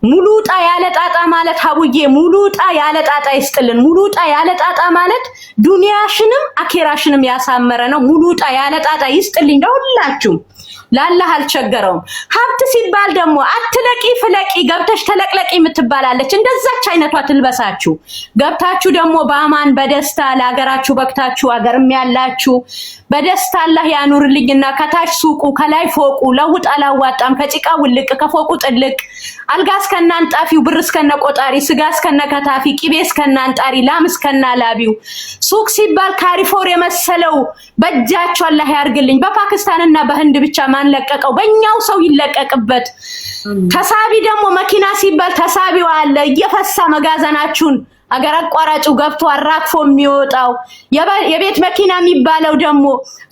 ሙሉጣ ያለ ጣጣ ማለት ሀቡዬ ሙሉጣ ያለ ጣጣ ይስጥልን። ሙሉጣ ያለ ጣጣ ማለት ዱንያሽንም አኼራሽንም ያሳመረ ነው። ሙሉጣ ያለ ጣጣ ይስጥልኝ ለሁላችሁም። ለአላህ አልቸገረውም። ሀብት ሲባል ደግሞ አትለቂ ፍለቂ ገብተሽ ተለቅለቂ የምትባላለች እንደዛች አይነቷ ትልበሳችሁ። ገብታችሁ ደግሞ በአማን በደስታ ለሀገራችሁ በክታችሁ ሀገርም ያላችሁ በደስታ አላህ ያኑርልኝና ከታች ሱቁ ከላይ ፎቁ ለውጥ አላዋጣም ከጭቃ ውልቅ ከፎቁ ጥልቅ አልጋ እስከነ አንጣፊው ብር እስከነ ቆጣሪ ስጋ እስከነ ከታፊ ቂቤ እስከነ አንጣሪ ላም እስከነ ላቢው ሱቅ ሲባል ካሪፎር የመሰለው በእጃችሁ አላህ ያርግልኝ። በፓኪስታንና በህንድ ብቻ ማን ለቀቀው? በእኛው ሰው ይለቀቅበት። ተሳቢ ደግሞ መኪና ሲባል ተሳቢው አለ እየፈሳ መጋዘናችሁን አገር አቋራጩ ገብቶ አራክፎ የሚወጣው የቤት መኪና የሚባለው ደግሞ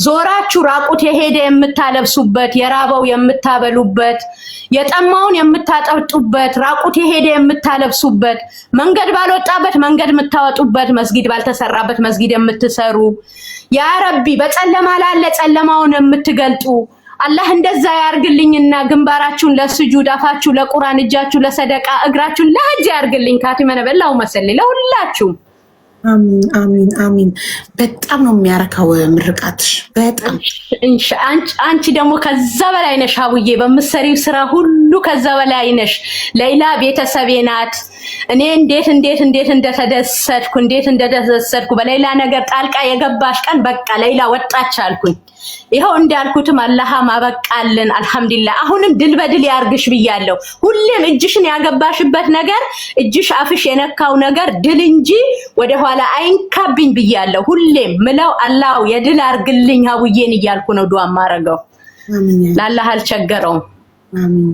ዞራችሁ ራቁት የሄደ የምታለብሱበት የራበው የምታበሉበት የጠማውን የምታጠጡበት ራቁት የሄደ የምታለብሱበት መንገድ ባልወጣበት መንገድ የምታወጡበት መስጊድ ባልተሰራበት መስጊድ የምትሰሩ ያ ረቢ በጨለማ ላለ ጨለማውን የምትገልጡ አላህ እንደዛ ያርግልኝና ግንባራችሁን ለስጁድ አፋችሁ ለቁርአን እጃችሁ ለሰደቃ እግራችሁን ለሐጅ ያርግልኝ። ካቲመነ በላው መሰለኝ ለሁላችሁ። አሚን አሚን አሚን። በጣም ነው የሚያረካው ምርቃትሽ። በጣም አንቺ ደግሞ ከዛ በላይ ነሽ አቡዬ። በምትሰሪው ስራ ሁሉ ከዛ በላይ ነሽ። ሌላ ቤተሰቤ ናት። እኔ እንዴት እንደተደሰትኩ በሌላ ነገር ጣልቃ የገባሽ ቀን በቃ ሌላ ወጣች አልኩኝ። ይሄው እንዳልኩትም አላህ ማበቃልን አልহামዱሊላህ። አሁንም ድል በድል ያርግሽ ብያለሁ። ሁሌም እጅሽን ያገባሽበት ነገር እጅሽ አፍሽ የነካው ነገር ድል እንጂ ወደ ኋላ አይንካብኝ ብያለሁ። ሁሌም ምለው አላህ የድል አርግልኝ ሀቡዬን እያልኩ ነው ዱዓ ማረገው። አሚን። ለአላህ አልቸገረውም። አሚን።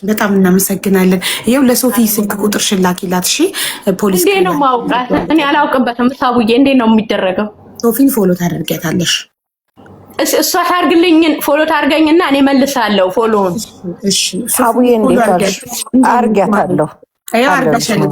በጣም እናመሰግናለን። ይሄው ለሶፊ ስልክ ቁጥር ሽላኪላት። እሺ ፖሊስ እንዴ ነው ማውቃት? እኔ አላውቅበትም። ሀቡዬ እንዴ ነው የሚደረገው? ሶፊን ፎሎ ታደርጊያታለሽ። እሷ ታርግልኝን ፎሎ ታርገኝና እኔ መልሳለሁ ፎሎውን። እሺ ሀቡዬ እንዴት አርጋታለሁ? አርጋሻለሁ።